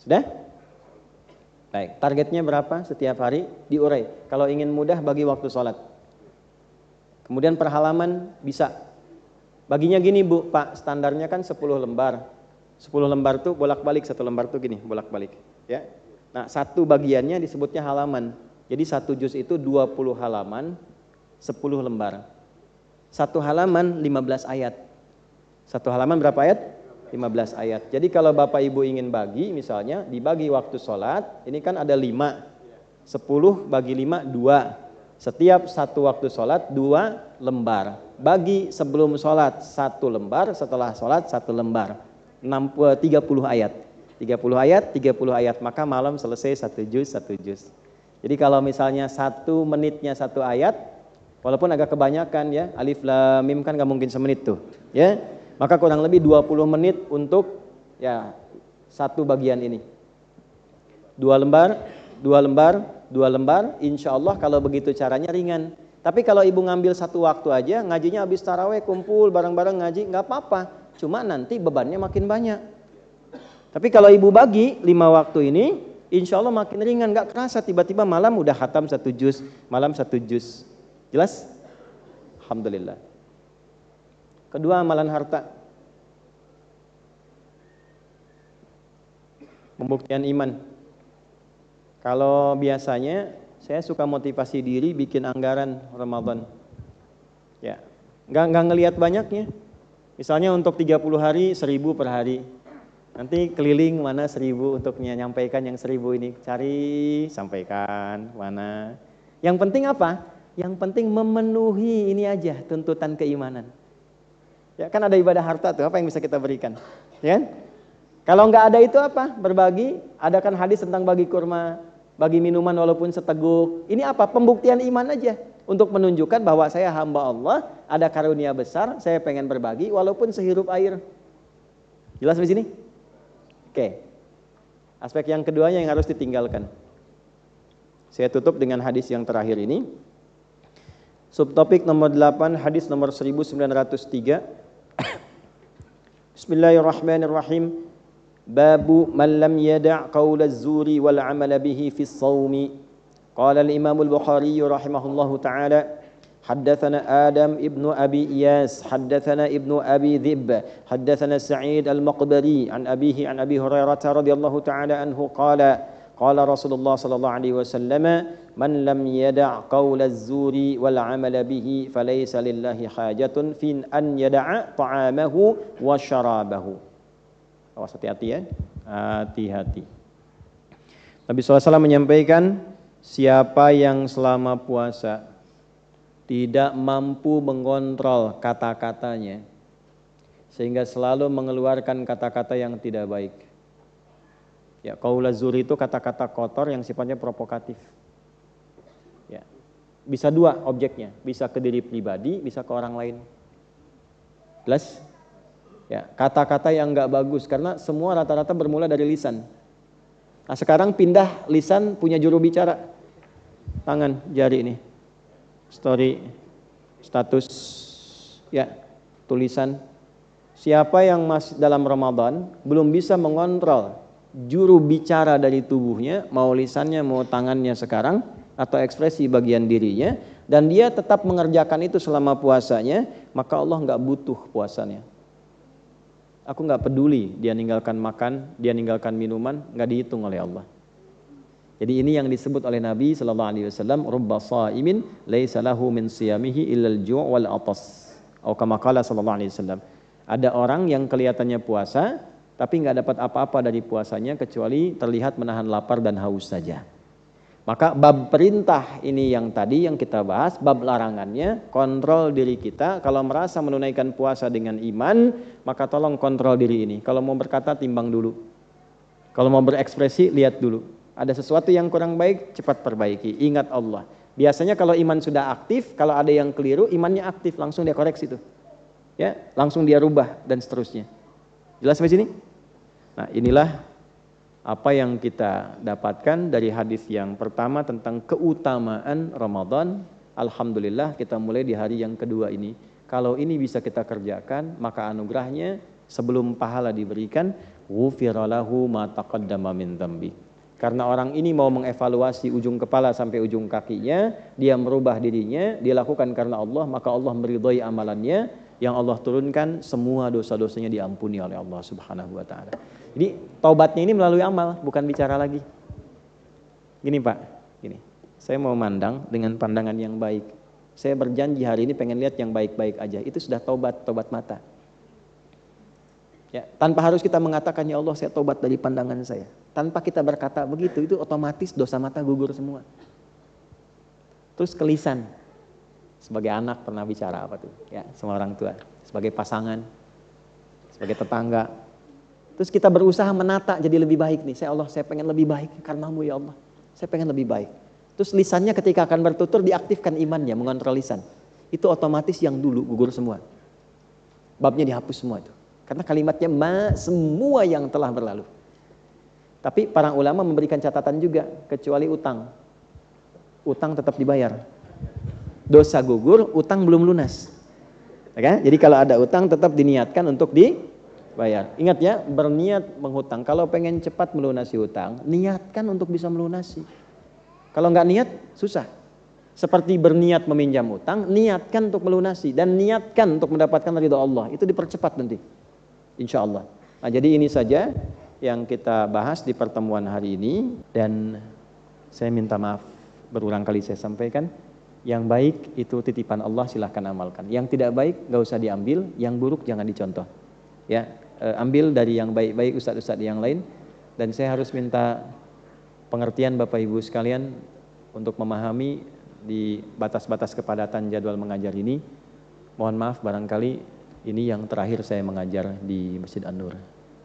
Sudah? Baik, targetnya berapa setiap hari? Diurai. Kalau ingin mudah bagi waktu sholat. Kemudian per halaman bisa Baginya gini Bu, Pak, standarnya kan 10 lembar. 10 lembar tuh bolak-balik, satu lembar tuh gini, bolak-balik. Ya. Nah, satu bagiannya disebutnya halaman. Jadi satu juz itu 20 halaman, 10 lembar. Satu halaman 15 ayat. Satu halaman berapa ayat? 15 ayat. Jadi kalau Bapak Ibu ingin bagi, misalnya dibagi waktu sholat, ini kan ada 5. 10 bagi 5, 2. Setiap satu waktu sholat 2 lembar. Bagi sebelum sholat 1 lembar, setelah sholat 1 lembar. 30 ayat. 30 ayat, 30 ayat. Maka malam selesai 1 juz, 1 juz. Jadi kalau misalnya 1 menitnya 1 ayat, walaupun agak kebanyakan ya, alif lam mim kan gak mungkin semenit tuh. Ya, maka kurang lebih 20 menit untuk ya satu bagian ini. 2 lembar, 2 lembar, 2 lembar, insya Allah kalau begitu caranya ringan. Tapi kalau ibu ngambil satu waktu aja, ngajinya habis taraweh, kumpul bareng-bareng ngaji, nggak apa-apa. Cuma nanti bebannya makin banyak. Tapi kalau ibu bagi 5 waktu ini, insya Allah makin ringan, nggak kerasa tiba-tiba malam udah khatam 1 juz, malam 1 juz. Jelas? Alhamdulillah. Kedua, amalan harta. Pembuktian iman. Kalau biasanya saya suka motivasi diri bikin anggaran Ramadan. Ya, nggak ngelihat banyaknya. Misalnya untuk 30 hari 1000 per hari. Nanti keliling mana 1000 untuk menyampaikan yang 1000 ini. Cari, sampaikan mana. Yang penting apa? Yang penting memenuhi ini aja tuntutan keimanan. Ya kan ada ibadah harta tuh, apa yang bisa kita berikan? Ya kan? Kalau nggak ada itu apa? Berbagi, adakan hadis tentang bagi kurma, bagi minuman walaupun seteguk. Ini apa? Pembuktian iman aja. Untuk menunjukkan bahwa saya hamba Allah, ada karunia besar, saya pengen berbagi walaupun sehirup air. Jelas di sini? Oke. Aspek yang keduanya yang harus ditinggalkan. Saya tutup dengan hadis yang terakhir ini. Subtopik nomor 8, hadis nomor 1903. Bismillahirrahmanirrahim. Babu man lam yada' qaul az-zuri wal 'amal bihi fi as-shaum. Qala al-Imam al-Bukhari rahimahullahu ta'ala, haddatsana Adam ibnu Abi Iyas, haddatsana ibnu Abi Dhib, haddatsana Sa'id al-Maqbari an abihi an Abi Hurairah radhiyallahu ta'ala anhu qala qala Rasulullah sallallahu alaihi wasallam, man lam yada' qaul az-zuri wal 'amal bihi falaysa lillahi hajatun fi an yada'a ta'amahu wa syarabahu. Awas, hati-hati ya, hati-hati. Nabi SAW menyampaikan, siapa yang selama puasa tidak mampu mengontrol kata-katanya, sehingga selalu mengeluarkan kata-kata yang tidak baik. Ya, qaul az-zuri itu kata-kata kotor yang sifatnya provokatif. Ya, bisa dua objeknya, bisa ke diri pribadi, bisa ke orang lain. Jelas? Ya, kata-kata yang nggak bagus karena semua rata-rata bermula dari lisan. Nah, sekarang pindah lisan punya juru bicara. Tangan, jari ini. Story, status, ya, tulisan. Siapa yang masih dalam Ramadan belum bisa mengontrol juru bicara dari tubuhnya, mau lisannya, mau tangannya sekarang, atau ekspresi bagian dirinya, dan dia tetap mengerjakan itu selama puasanya, maka Allah nggak butuh puasanya. Aku nggak peduli dia ninggalkan makan, dia ninggalkan minuman, nggak dihitung oleh Allah. Jadi ini yang disebut oleh Nabi sallallahu alaihi wasallam, rubba shaimin laisa lahu min siyamihi illal ju' wal atas. Atau kama qala sallallahu alaihi wasallam. Ada orang yang kelihatannya puasa tapi nggak dapat apa-apa dari puasanya kecuali terlihat menahan lapar dan haus saja. Maka bab perintah ini yang tadi yang kita bahas, bab larangannya, kontrol diri kita. Kalau merasa menunaikan puasa dengan iman, maka tolong kontrol diri ini. Kalau mau berkata, timbang dulu. Kalau mau berekspresi, lihat dulu. Ada sesuatu yang kurang baik, cepat perbaiki. Ingat Allah. Biasanya kalau iman sudah aktif, kalau ada yang keliru, imannya aktif, langsung dia koreksi itu. Ya, langsung dia rubah dan seterusnya. Jelas sampai sini? Nah, inilah apa yang kita dapatkan dari hadis yang pertama tentang keutamaan Ramadan. Alhamdulillah kita mulai di hari yang kedua ini. Kalau ini bisa kita kerjakan, maka anugerahnya sebelum pahala diberikan, ghufira lahu ma taqaddama min dzambi. Karena orang ini mau mengevaluasi ujung kepala sampai ujung kakinya, dia merubah dirinya, dia lakukan karena Allah, maka Allah meridhai amalannya. yang Allah turunkan, semua dosa-dosanya diampuni oleh Allah Subhanahu wa taala. Jadi taubatnya ini melalui amal, bukan bicara lagi. Gini Pak, gini. Saya mau mandang dengan pandangan yang baik. Saya berjanji hari ini pengen lihat yang baik-baik aja. Itu sudah taubat mata. Ya, tanpa harus kita mengatakan ya Allah saya taubat dari pandangan saya. Tanpa kita berkata begitu, itu otomatis dosa mata gugur semua. Terus ke lisan. Sebagai anak pernah bicara apa tuh? Ya, sama orang tua, sebagai pasangan, sebagai tetangga. Terus kita berusaha menata jadi lebih baik nih. Saya pengen lebih baik karenamu ya Allah. Saya pengen lebih baik. Terus lisannya ketika akan bertutur diaktifkan imannya, mengontrol lisan. Itu otomatis yang dulu gugur semua. Babnya dihapus semua itu. Karena kalimatnya semua yang telah berlalu. Tapi para ulama memberikan catatan juga, kecuali utang. Utang tetap dibayar. Dosa gugur, utang belum lunas. Ya, jadi kalau ada utang tetap diniatkan untuk dibayar. Ingat ya, berniat menghutang. Kalau pengen cepat melunasi utang, niatkan untuk bisa melunasi. Kalau nggak niat, susah. Seperti berniat meminjam utang, niatkan untuk melunasi. Dan niatkan untuk mendapatkan ridha Allah. Itu dipercepat nanti. Insya Allah. Nah, jadi ini saja yang kita bahas di pertemuan hari ini. Dan saya minta maaf, berulang kali saya sampaikan. Yang baik itu titipan Allah, silahkan amalkan. Yang tidak baik nggak usah diambil, yang buruk jangan dicontoh. Ya, ambil dari yang baik-baik ustadz-ustadz yang lain. Dan saya harus minta pengertian Bapak Ibu sekalian untuk memahami di batas-batas kepadatan jadwal mengajar ini. Mohon maaf barangkali ini yang terakhir saya mengajar di Masjid An-Nur.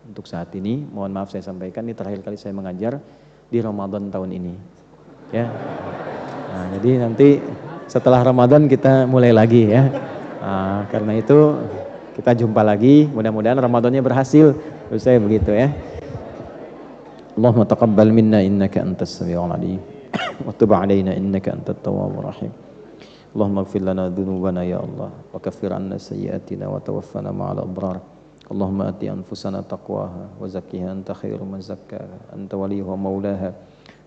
Untuk saat ini, mohon maaf saya sampaikan ini terakhir kali saya mengajar di Ramadan tahun ini. Ya. Nah, jadi nanti setelah Ramadan kita mulai lagi ya. Nah, karena itu kita jumpa lagi. Mudah-mudahan Ramadannya berhasil. Terus saya begitu ya. Allahumma taqabbal minna innaka antas samiul alim. Wa tub 'alaina innaka antat tawwabur rahim. Allahumma ighfir lana dhunubana ya Allah wa kaffir 'anna sayyi'atina wa tawaffana ma'al abrar. Allahumma ati anfusana taqwaha wa zakkiha anta khairu man zakkaha anta waliyuha maulaha.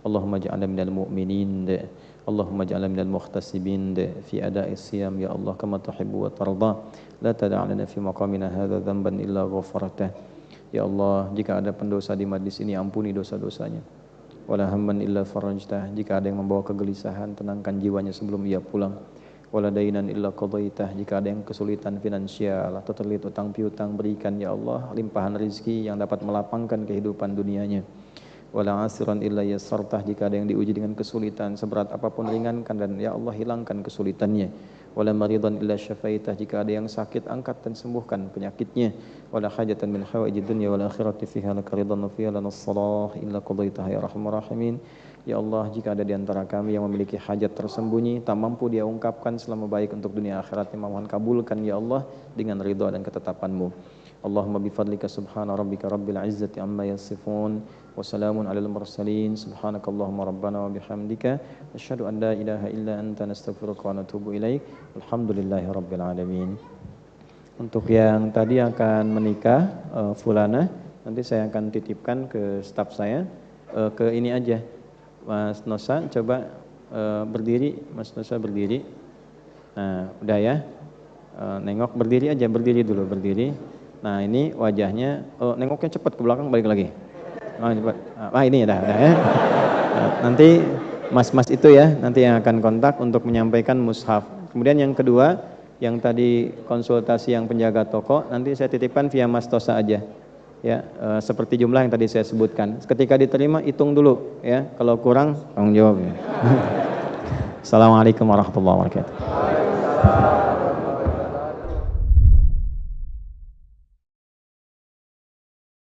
Allahumma ij'alna minal mu'minin. Allahumma ij'alna minal muhtasibin fi ada'is siyam ya Allah kama tuhibbu wa tarda. La tada' lana fi maqamina hadza dhanban illa ghafartah. Ya Allah, jika ada pendosa di majlis ini ampuni dosa-dosanya. Wala hamman illa farajtah. Jika ada yang membawa kegelisahan, tenangkan jiwanya sebelum ia pulang. Wala dainan illa qadaitah. Jika ada yang kesulitan finansial atau terlilit utang piutang, berikan ya Allah limpahan rezeki yang dapat melapangkan kehidupan dunianya. Wala asiran illa yassartah. Jika ada yang diuji dengan kesulitan seberat apapun, ringankan dan ya Allah hilangkan kesulitannya. Wala maridan illa syafaitah. Jika ada yang sakit, angkat dan sembuhkan penyakitnya. Wala hajatan min hawaijid dunya wal akhirati fiha laka ridan wa fiha lana salah illa qadaitaha ya arhamar rahimin. Ya Allah, jika ada di antara kami yang memiliki hajat tersembunyi tak mampu dia ungkapkan selama baik untuk dunia akhiratnya, mohon kabulkan ya Allah dengan ridha dan ketetapan-Mu. Allahumma bifadlika subhana rabbika rabbil izzati amma yasifun wa salamun alal mursalin subhanakallahumma rabbana wa bihamdika asyhadu an la ilaha illa anta nastaghfiruka wa natubu ilaik. Alhamdulillahi rabbil alamin. Untuk yang tadi akan menikah fulana, nanti saya akan titipkan ke staf saya, ke ini aja Mas Nosa, coba berdiri, Mas Nosa berdiri. Nah, udah ya, nengok berdiri aja, berdiri dulu, berdiri. Nah ini wajahnya, nengoknya cepat ke belakang, balik lagi. Cepat. Ini udah ya. Nanti mas-mas itu ya, nanti yang akan kontak untuk menyampaikan mushaf. Kemudian yang kedua, yang tadi konsultasi yang penjaga toko, nanti saya titipkan via Mas Tosa aja. Ya, seperti jumlah yang tadi saya sebutkan. Ketika diterima, hitung dulu ya. Kalau kurang, tanggung jawab ya. Assalamualaikum warahmatullahi wabarakatuh.